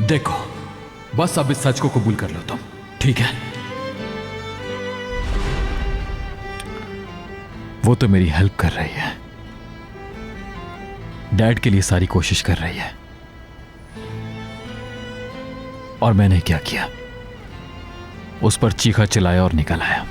देखो, बस अब इस सच को कबूल कर लो तुम, ठीक है? वो तो मेरी हेल्प कर रही है, डैड के लिए सारी कोशिश कर रही है, और मैंने क्या किया? उस पर चीखा चिल्लाया और निकल आया।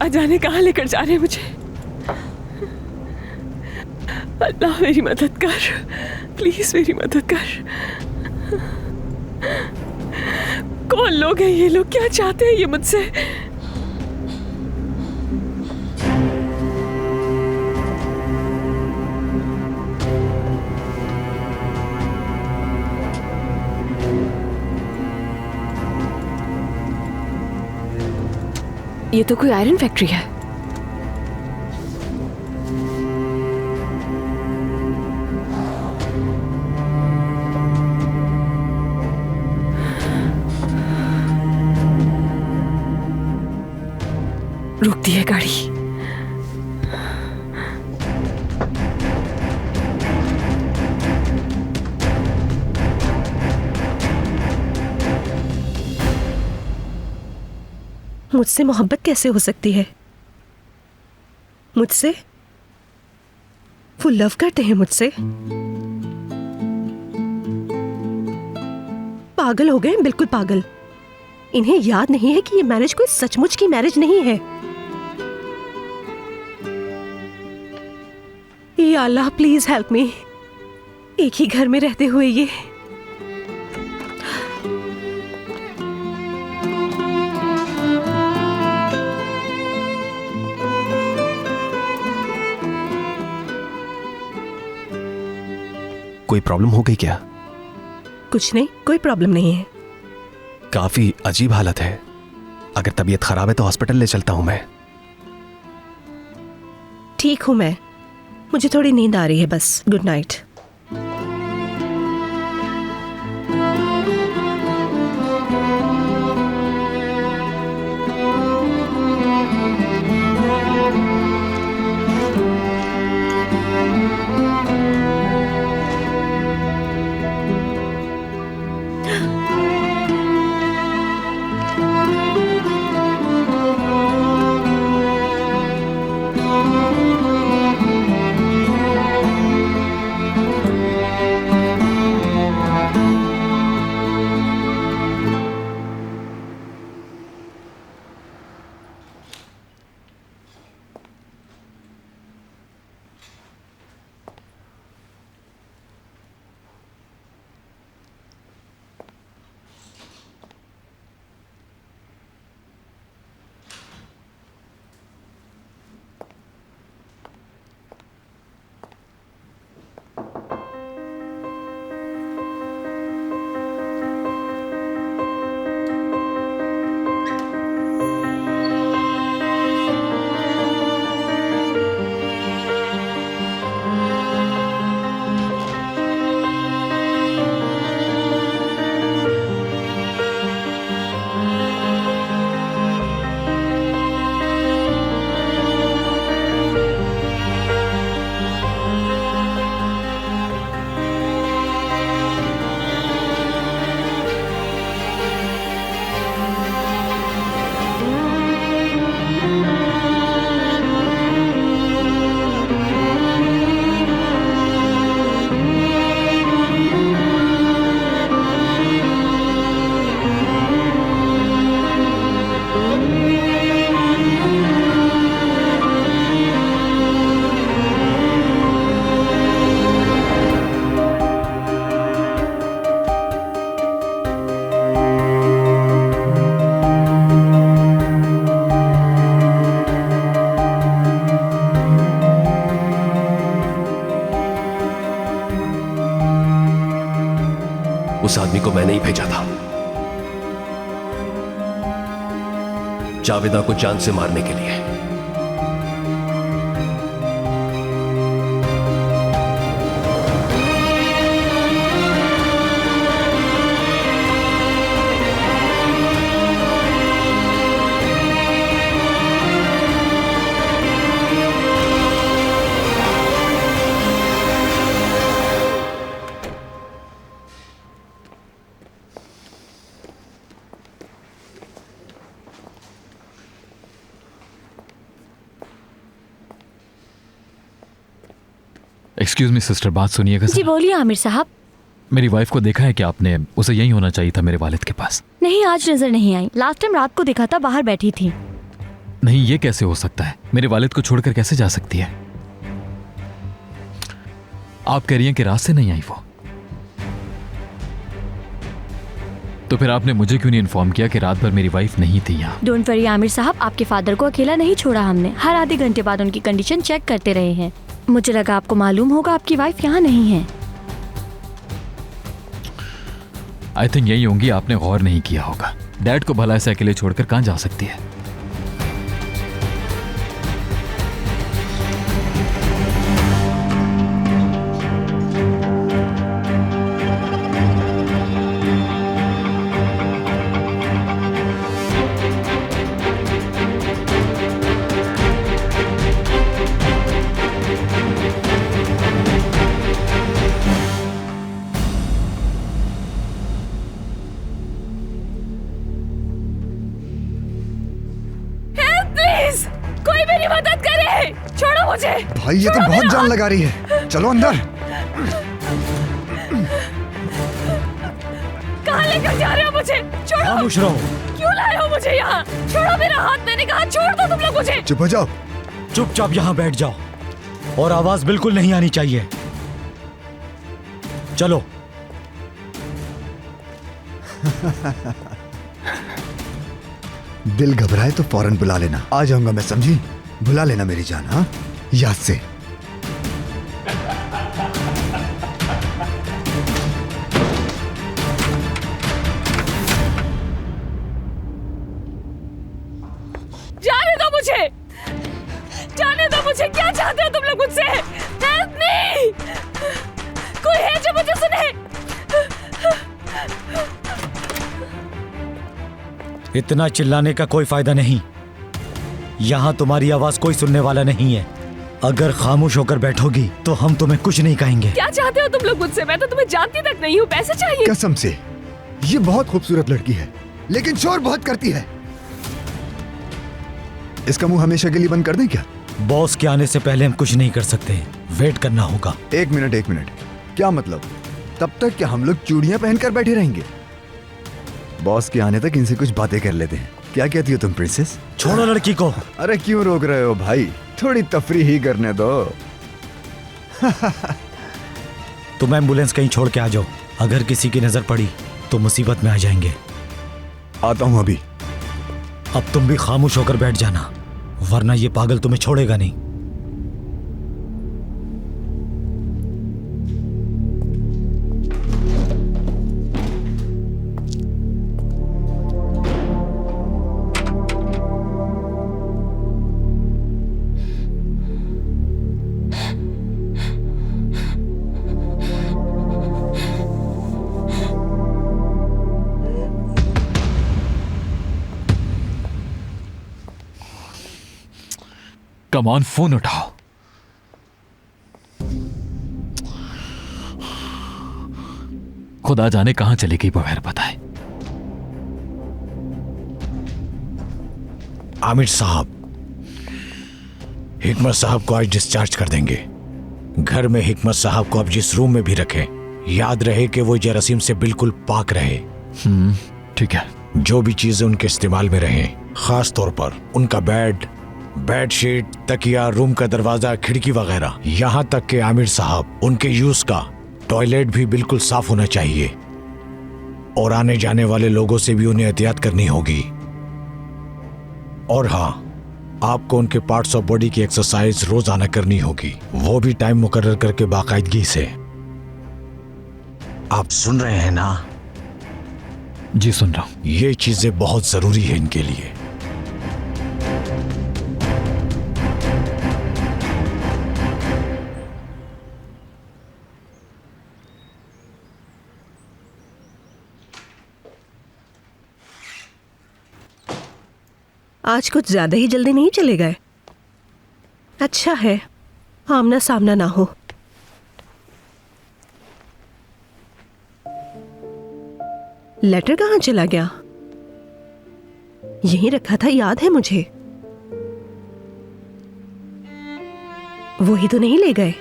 जाने कहाँ लेकर जा रहे हैं मुझे? अल्लाह मेरी मदद कर, प्लीज मेरी मदद कर। कौन लोग हैं ये लोग? क्या चाहते हैं ये मुझसे? ये तो कोई आयरन फैक्ट्री है। रुकती है गाड़ी। मुझसे मोहब्बत कैसे हो सकती है? मुझसे? वो लव करते हैं मुझसे? पागल हो गए, बिल्कुल पागल। इन्हें याद नहीं है कि ये मैरिज कोई सचमुच की मैरिज नहीं है। या अल्लाह प्लीज हेल्प मी। एक ही घर में रहते हुए ये कोई प्रॉब्लम हो गई क्या? कुछ नहीं, कोई प्रॉब्लम नहीं है। काफी अजीब हालत है। अगर तबीयत खराब है तो हॉस्पिटल ले चलता हूं मैं। ठीक हूं मैं, मुझे थोड़ी नींद आ रही है बस। Good night. उस आदमी को मैंने ही भेजा था, जावेदा को जान से मारने के लिए। एक्सक्यूज मी सिस्टर, बात सुनिएगा। जी बोलिए आमिर साहब। मेरी वाइफ को देखा है कि आपने? उसे यही होना चाहिए था मेरे वालिद के पास। नहीं, आज नजर नहीं आई। लास्ट टाइम रात को देखा था, बाहर बैठी थी। नहीं, ये कैसे हो सकता है? मेरे वालिद को छोड़कर कैसे जा सकती है? आप कह रही हैं कि रात से नहीं आई वो? तो फिर आपने मुझे क्यों नहीं इन्फॉर्म किया कि रात भर मेरी वाइफ नहीं थी यहाँ? डोंट वरी आमिर साहब, आपके फादर को अकेला नहीं छोड़ा हमने। हर आधे घंटे बाद उनकी कंडीशन चेक करते रहे हैं। मुझे लगा आपको मालूम होगा आपकी वाइफ यहाँ नहीं है। आई थिंक यही होंगी, आपने गौर नहीं किया होगा। डैड को भला ऐसे अकेले छोड़कर कहाँ जा सकती है? कोई मेरी मदद करे, छोड़ो मुझे। भाई ये तो बहुत जान लगा रही है, चलो अंदर। कहाँ लेकर जा रहे हो मुझे? छोड़ो। खामोश रहो। क्यों लाए हो मुझे यहाँ? छोड़ो मेरा हाथ, मैंने कहा छोड़ दो तुम लोग मुझे। चुप हो जाओ। चुपचाप यहाँ बैठ जाओ और आवाज बिल्कुल नहीं आनी चाहिए। चलो। दिल घबराए तो फौरन बुला लेना। आ जाऊंगा मैं, समझी? बुला लेना मेरी जान। हाँ, याद से। जाने दो मुझे, जाने दो मुझे। क्या चाहते हो तुम लोग मुझसे? हेल्प मी, कोई है जो मुझे सुने? इतना चिल्लाने का कोई फायदा नहीं। यहाँ तुम्हारी आवाज कोई सुनने वाला नहीं है। अगर खामोश होकर बैठोगी तो हम तुम्हें कुछ नहीं कहेंगे। क्या चाहते हो तुम लोग मुझसे? मैं तो तुम्हें जानती तक नहीं हूँ। पैसे चाहिए? कसम से ये बहुत खूबसूरत लड़की है, लेकिन शोर बहुत करती है। इसका मुंह हमेशा के लिए बंद कर दें क्या? बॉस के आने से पहले हम कुछ नहीं कर सकते, वेट करना होगा। एक मिनट, क्या मतलब? तब तक क्या हम लोग चूड़ियां पहनकर बैठे रहेंगे? बॉस के आने तक इनसे कुछ बातें कर लेते हैं। क्या कहती हो तुम प्रिंसेस? छोड़ो लड़की को। अरे क्यों रोक रहे हो भाई, थोड़ी तफरी ही करने दो। तुम एम्बुलेंस कहीं छोड़ के आ जाओ। अगर किसी की नजर पड़ी तो मुसीबत में आ जाएंगे। आता हूं अभी। अब तुम भी खामोश होकर बैठ जाना, वरना ये पागल तुम्हें छोड़ेगा नहीं। कम ऑन, फोन उठाओ। खुदा जाने कहां चली गई बगैर बताए। आमिर साहब, हिकमत साहब को आज डिस्चार्ज कर देंगे। घर में हिकमत साहब को अब जिस रूम में भी रखें, याद रहे कि वो जरासीम से बिल्कुल पाक रहे। ठीक है। जो भी चीजें उनके इस्तेमाल में रहें, खास तौर पर उनका बेडशीट, तकिया, रूम का दरवाजा, खिड़की वगैरह, यहाँ तक कि आमिर साहब उनके यूज का टॉयलेट भी बिल्कुल साफ होना चाहिए। और आने जाने वाले लोगों से भी उन्हें एहतियात करनी होगी। और हाँ, आपको उनके पार्ट्स ऑफ बॉडी की एक्सरसाइज रोजाना करनी होगी, वो भी टाइम मुकर्रर करके बाकायदगी से। आप सुन रहे हैं ना? जी सुन रहा हूं। ये चीजें बहुत जरूरी है इनके लिए। आज कुछ ज्यादा ही जल्दी नहीं चले गए। अच्छा है आमना सामना ना हो। लेटर कहाँ चला गया? यहीं रखा था, याद है मुझे। वो ही तो नहीं ले गए।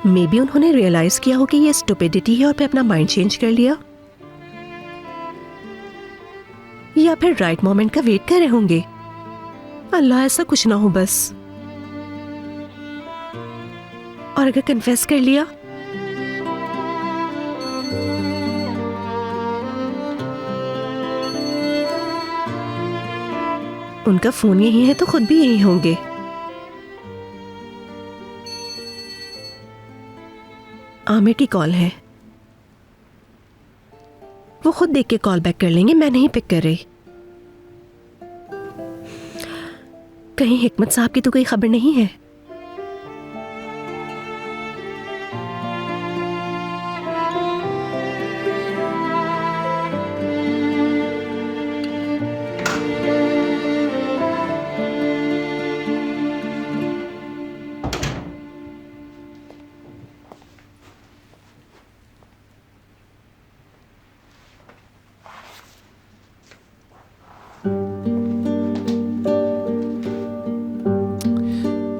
मे बी उन्होंने रियलाइज किया हो कि ये स्टुपिडिटी है और फिर अपना माइंड चेंज कर लिया, या फिर राइट मोमेंट का वेट कर रहे होंगे। अल्लाह ऐसा कुछ ना हो बस। और अगर कन्फेस कर लिया उनका फोन यही है तो खुद भी यही होंगे। आमिर की कॉल है, वो खुद देख के कॉल बैक कर लेंगे, मैं नहीं पिक कर रही। कहीं हिकमत साहब की तो कोई खबर नहीं है?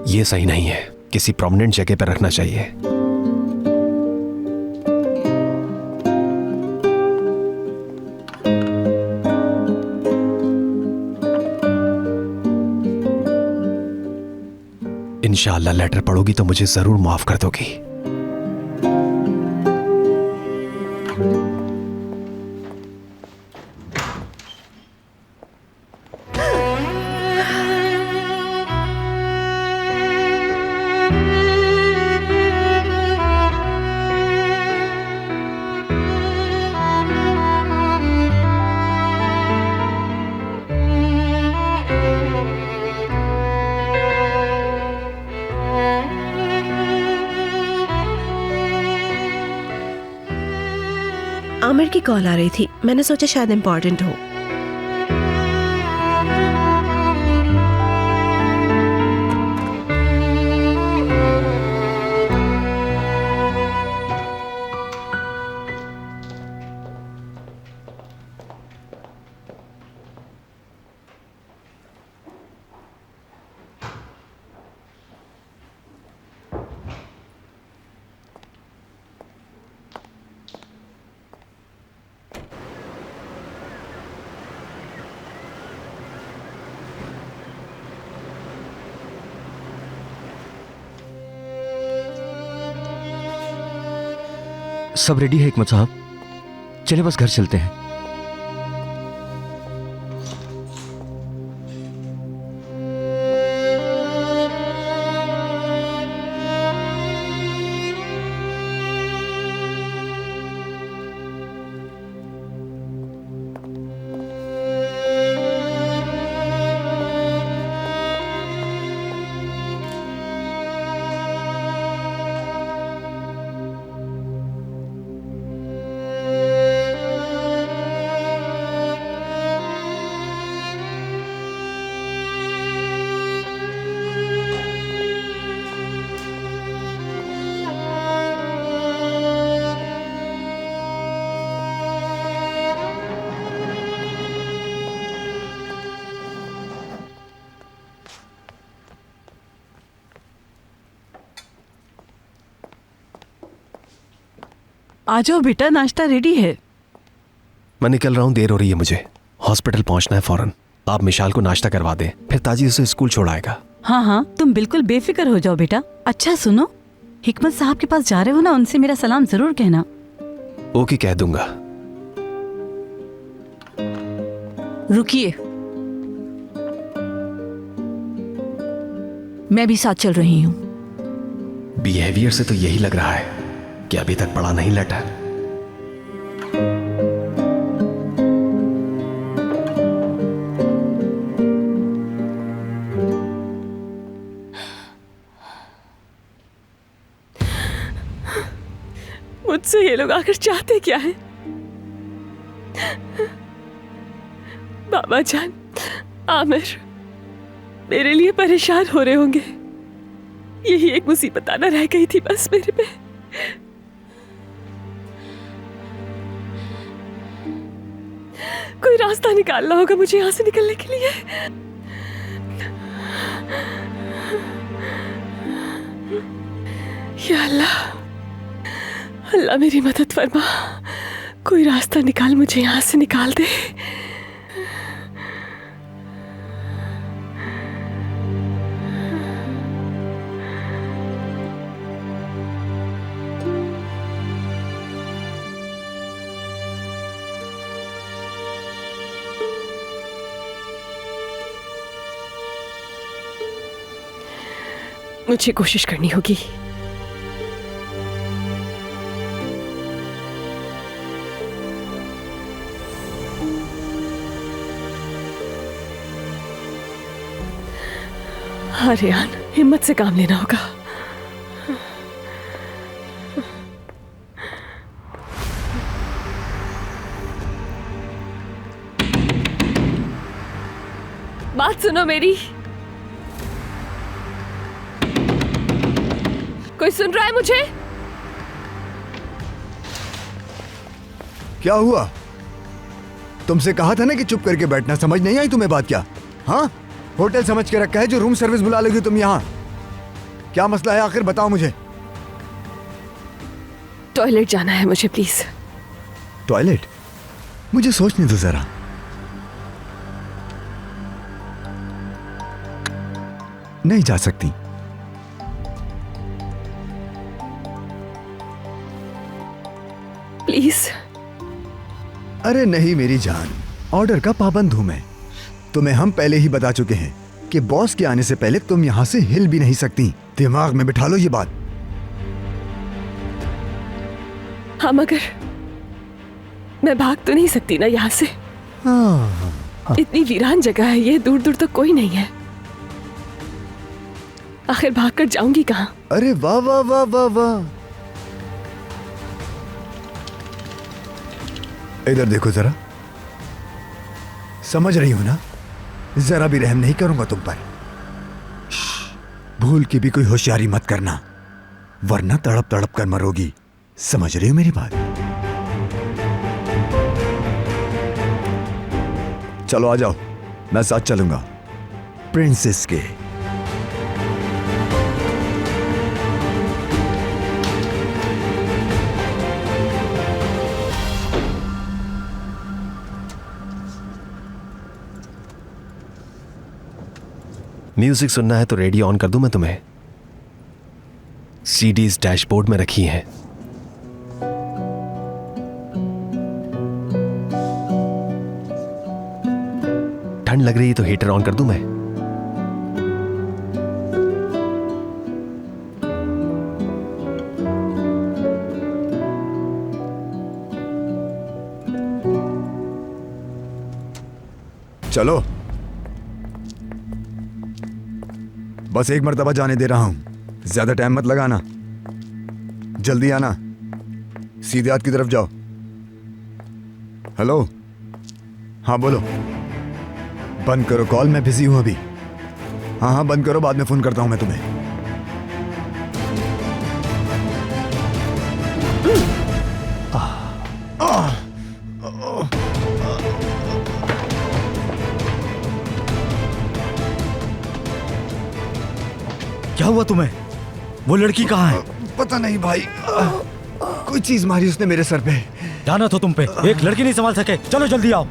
ये सही नहीं है, किसी प्रोमिनेंट जगह पर रखना चाहिए। इंशाअल्लाह लेटर पढ़ोगी तो मुझे जरूर माफ कर दोगी। आमिर की कॉल आ रही थी, मैंने सोचा शायद इम्पोर्टेंट हो। सब रेडी है हिकमत साहब, चले बस घर चलते हैं। आ जाओ बेटा, नाश्ता रेडी है। मैं निकल रहा हूँ, देर हो रही है मुझे, हॉस्पिटल पहुंचना है फौरन। आप मिशाल को नाश्ता करवा दें, फिर ताजी उसे स्कूल छोड़ आएगा। हाँ हाँ, तुम बिल्कुल बेफिक्र हो जाओ बेटा। अच्छा सुनो, हिकमत साहब के पास जा रहे हो ना, उनसे मेरा सलाम जरूर कहना। ओके, कह दूंगा। रुकिए, मैं भी साथ चल रही हूँ। बिहेवियर से तो यही लग रहा है कि अभी तक बड़ा नहीं लटा। मुझसे ये लोग आखिर चाहते क्या है? बाबा जान, आमिर मेरे लिए परेशान हो रहे होंगे। यही एक मुसीबत आना रह गई थी बस मेरे पे। कोई रास्ता निकालना होगा मुझे यहाँ से निकलने के लिए। या अल्लाह, अल्लाह मेरी मदद फरमा, कोई रास्ता निकाल, मुझे यहाँ से निकाल दे। मुझे कोशिश करनी होगी। हाँ रेहान, हिम्मत से काम लेना होगा। बात सुनो मेरी। कोई सुन रहा है मुझे? क्या हुआ? तुमसे कहा था ना कि चुप करके बैठना। समझ नहीं आई तुम्हें बात? क्या हाँ, होटल समझ के रखा है जो रूम सर्विस बुला लोगी तुम यहाँ? क्या मसला है आखिर, बताओ मुझे। टॉयलेट जाना है मुझे, प्लीज। टॉयलेट? मुझे सोचने दो जरा। नहीं जा सकती। प्लीज। अरे नहीं मेरी जान, ऑर्डर का पाबंद हूं मैं। तुम्हें हम पहले ही बता चुके हैं कि बॉस के आने से पहले तुम यहां से हिल भी नहीं सकती। दिमाग में बिठा लो ये बात। हाँ, मगर मैं भाग तो नहीं सकती ना यहाँ से। इतनी वीरान जगह है ये, दूर दूर तक कोई नहीं है। आखिर भाग कर जाऊंगी कहाँ? अरे वाह वाह वाह वाह वाह, इधर देखो जरा। समझ रही हो ना, जरा भी रहम नहीं करूंगा तुम पर। भूल के भी कोई होशियारी मत करना, वरना तड़प तड़प कर मरोगी। समझ रही हो मेरी बात? चलो आ जाओ, मैं साथ चलूंगा प्रिंसेस के। म्यूजिक सुनना है तो रेडियो ऑन कर दूं मैं तुम्हें? सीडीज डैशबोर्ड में रखी हैं। ठंड लग रही है तो हीटर ऑन कर दूं मैं? चलो, बस एक मर्तबा जाने दे रहा हूं, ज्यादा टाइम मत लगाना। जल्दी आना, सीधे हाथ की तरफ जाओ। हेलो, हाँ बोलो। बंद करो कॉल, मैं बिजी हूं अभी। हाँ हाँ बंद करो, बाद में फोन करता हूं मैं तुम्हें। क्या हुआ तुम्हें? वो लड़की कहाँ है? पता नहीं भाई, कोई चीज मारी उसने मेरे सर पे। जाना तो तुम पे, एक लड़की नहीं संभाल सके। चलो जल्दी आओ।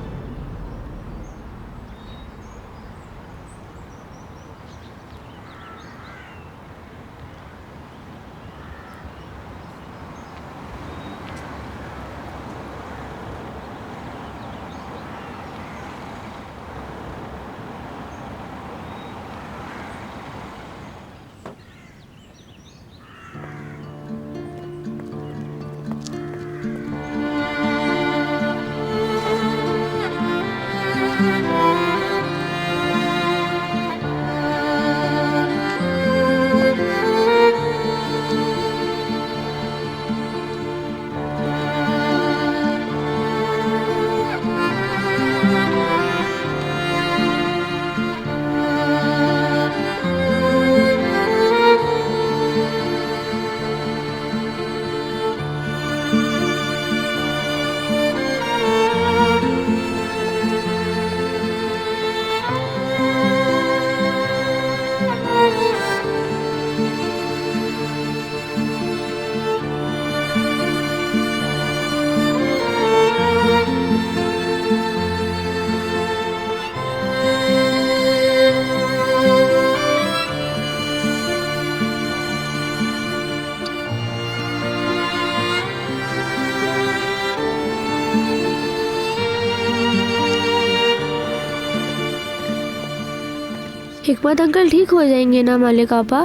हिकमत अंकल ठीक हो जाएंगे ना मालिक आपा?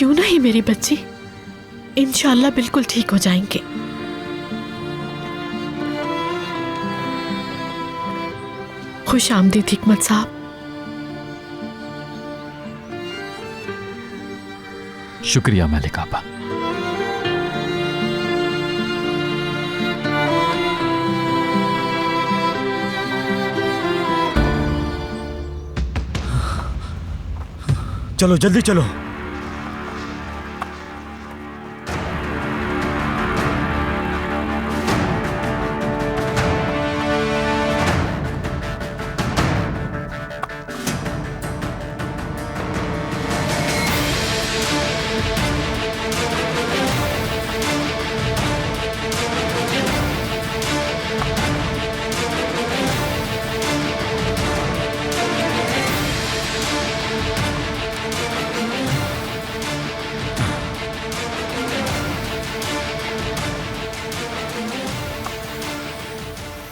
क्यों नहीं मेरी बच्ची, इंशाल्लाह बिल्कुल ठीक हो जाएंगे। खुश आमदीद हिकमत साहब। शुक्रिया मलिक आपा। चलो जल्दी चलो।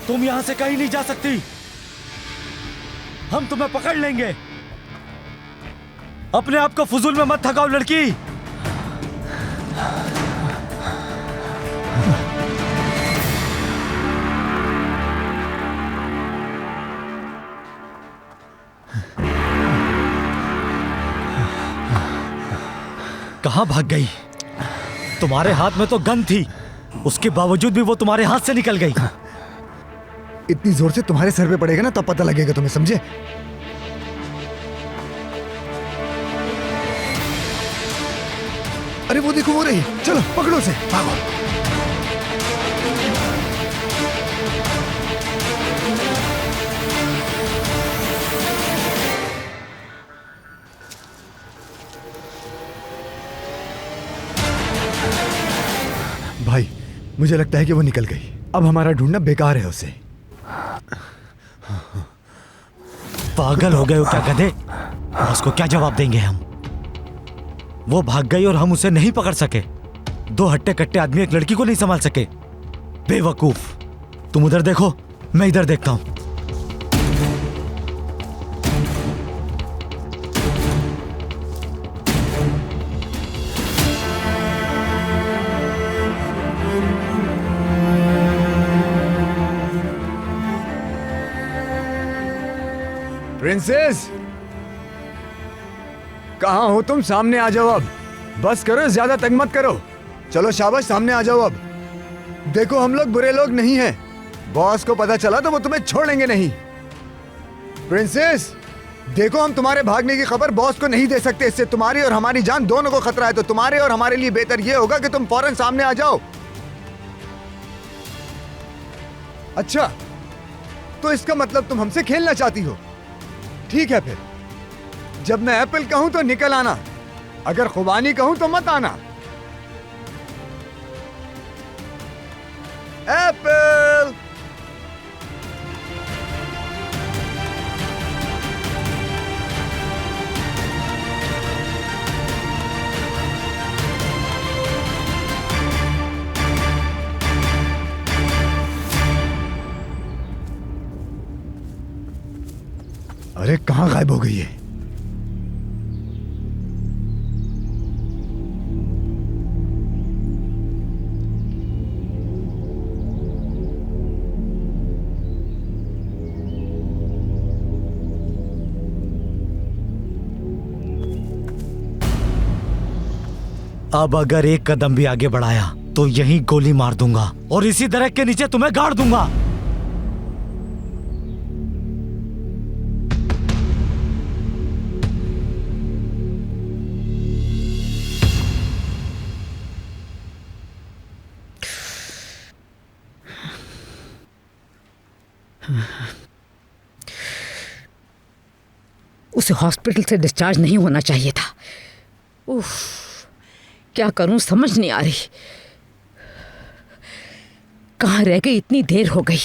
तुम यहां से कहीं नहीं जा सकती, हम तुम्हें पकड़ लेंगे। अपने आप को फुजूल में मत थकाओ लड़की। कहां भाग गई? तुम्हारे हाथ में तो गन थी, उसके बावजूद भी वो तुम्हारे हाथ से निकल गई। इतनी जोर से तुम्हारे सर पे पड़ेगा ना तब पता लगेगा तुम्हें, समझे? अरे वो देखो, वो रही, चलो पकड़ो उसे, भागो। भाई मुझे लगता है कि वो निकल गई, अब हमारा ढूंढना बेकार है उसे। पागल हो गए हो क्या गधे? उसको क्या जवाब देंगे हम? वो भाग गई और हम उसे नहीं पकड़ सके। दो हट्टे कट्टे आदमी एक लड़की को नहीं संभाल सके। बेवकूफ। तुम उधर देखो, मैं इधर देखता हूं। प्रिंसेस, कहाँ हो तुम? सामने आ जाओ अब। बस करो, ज्यादा तंग मत करो। चलो शाबाश, सामने आ जाओ अब। देखो हम लोग बुरे लोग नहीं हैं। बॉस को पता चला तो वो तुम्हें छोड़ेंगे नहीं। प्रिंसेस देखो, हम तुम्हारे भागने की खबर बॉस को नहीं दे सकते। इससे तुम्हारी और हमारी जान दोनों को खतरा है। तो तुम्हारे और हमारे लिए बेहतर ये होगा कि तुम फौरन सामने आ जाओ। अच्छा, तो इसका मतलब तुम हमसे खेलना चाहती हो? ठीक है, फिर जब मैं एप्पल कहूं तो निकल आना, अगर खुबानी कहूं तो मत आना। एप्पल। अरे कहां गायब हो गई है? अब अगर एक कदम भी आगे बढ़ाया तो यहीं गोली मार दूंगा और इसी दरख्त के नीचे तुम्हें गाड़ दूंगा। उसे हॉस्पिटल से डिस्चार्ज नहीं होना चाहिए था। उफ, क्या करूं समझ नहीं आ रही। कहां रह गई? इतनी देर हो गई।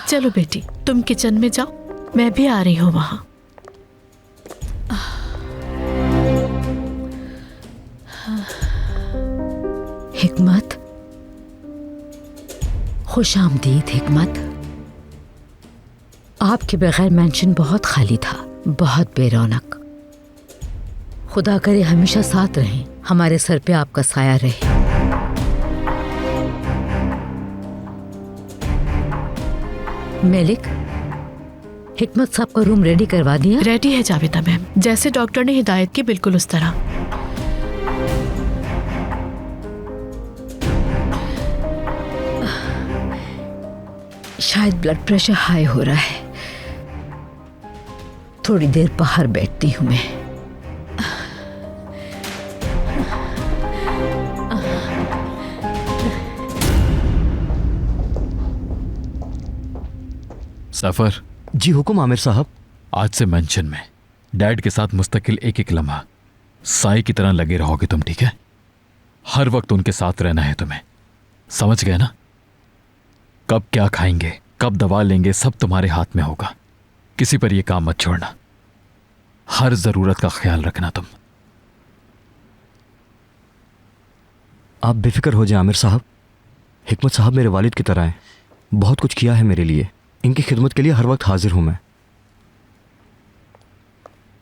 चलो बेटी, तुम किचन में जाओ, मैं भी आ रही हूँ वहां। हिकमत, खुश आमदीद हिकमत। आपके बगैर मेंशन बहुत खाली था, बहुत बेरौनक। खुदा करे हमेशा साथ रहें, हमारे सर पे आपका साया रहे। मलिक, हिकमत साहब का रूम रेडी करवा दिया? रेडी है जावेदा मैम, जैसे डॉक्टर ने हिदायत की बिल्कुल उस तरह। शायद ब्लड प्रेशर हाई हो रहा है, थोड़ी देर बाहर बैठती हूँ मैं। सफर। जी हुकुम आमिर साहब। आज से मेंशन में डैड के साथ मुस्तकिल एक एक लम्हा साई की तरह लगे रहोगे तुम, ठीक है? हर वक्त उनके साथ रहना है तुम्हें, समझ गए ना? कब क्या खाएंगे, कब दवा लेंगे, सब तुम्हारे हाथ में होगा। किसी पर यह काम मत छोड़ना, हर जरूरत का ख्याल रखना तुम। आप बेफिक्र हो जाए आमिर साहब, हिकमत साहब मेरे वालिद की तरह हैं, बहुत कुछ किया है मेरे लिए, इनकी खिदमत के लिए हर वक्त हाजिर हूं मैं।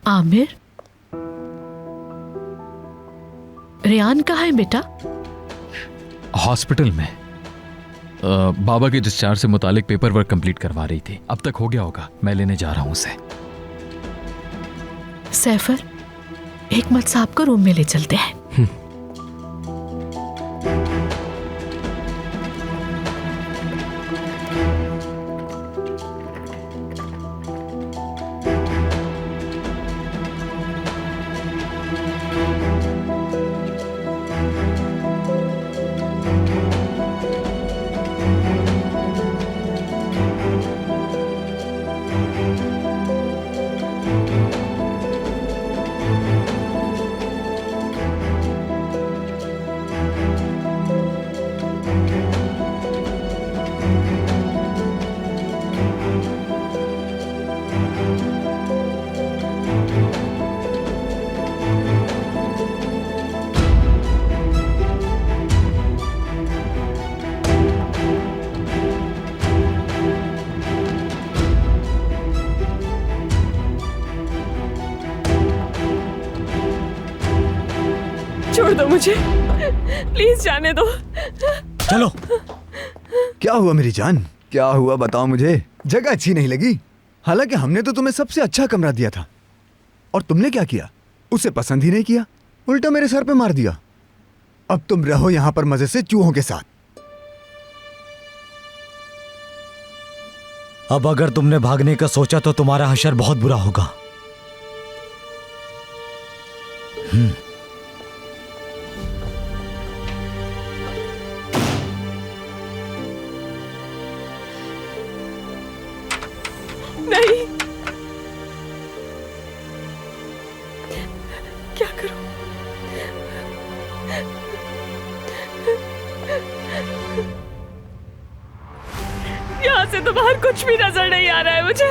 आमिर, रियान कहाँ है बेटा? हॉस्पिटल में बाबा के डिस्चार्ज से मुतालिक पेपर वर्क कंप्लीट करवा रही थी। अब तक हो गया होगा, मैं लेने जा रहा हूं उसे। सैफर, हिकमत साहब को रूम में ले चलते हैं। छोड़ दो मुझे, प्लीज जाने दो। चलो। क्या हुआ मेरी जान, क्या हुआ बताओ मुझे? जगह अच्छी नहीं लगी? हालांकि हमने तो तुम्हें सबसे अच्छा कमरा दिया था, और तुमने क्या किया? उसे पसंद ही नहीं किया, उल्टा मेरे सर पे मार दिया। अब तुम रहो यहां पर मजे से चूहों के साथ। अब अगर तुमने भागने का सोचा तो तुम्हारा हशर बहुत बुरा होगा। नहीं, क्या करूं? यहाँ से तो बाहर कुछ भी नजर नहीं आ रहा है मुझे।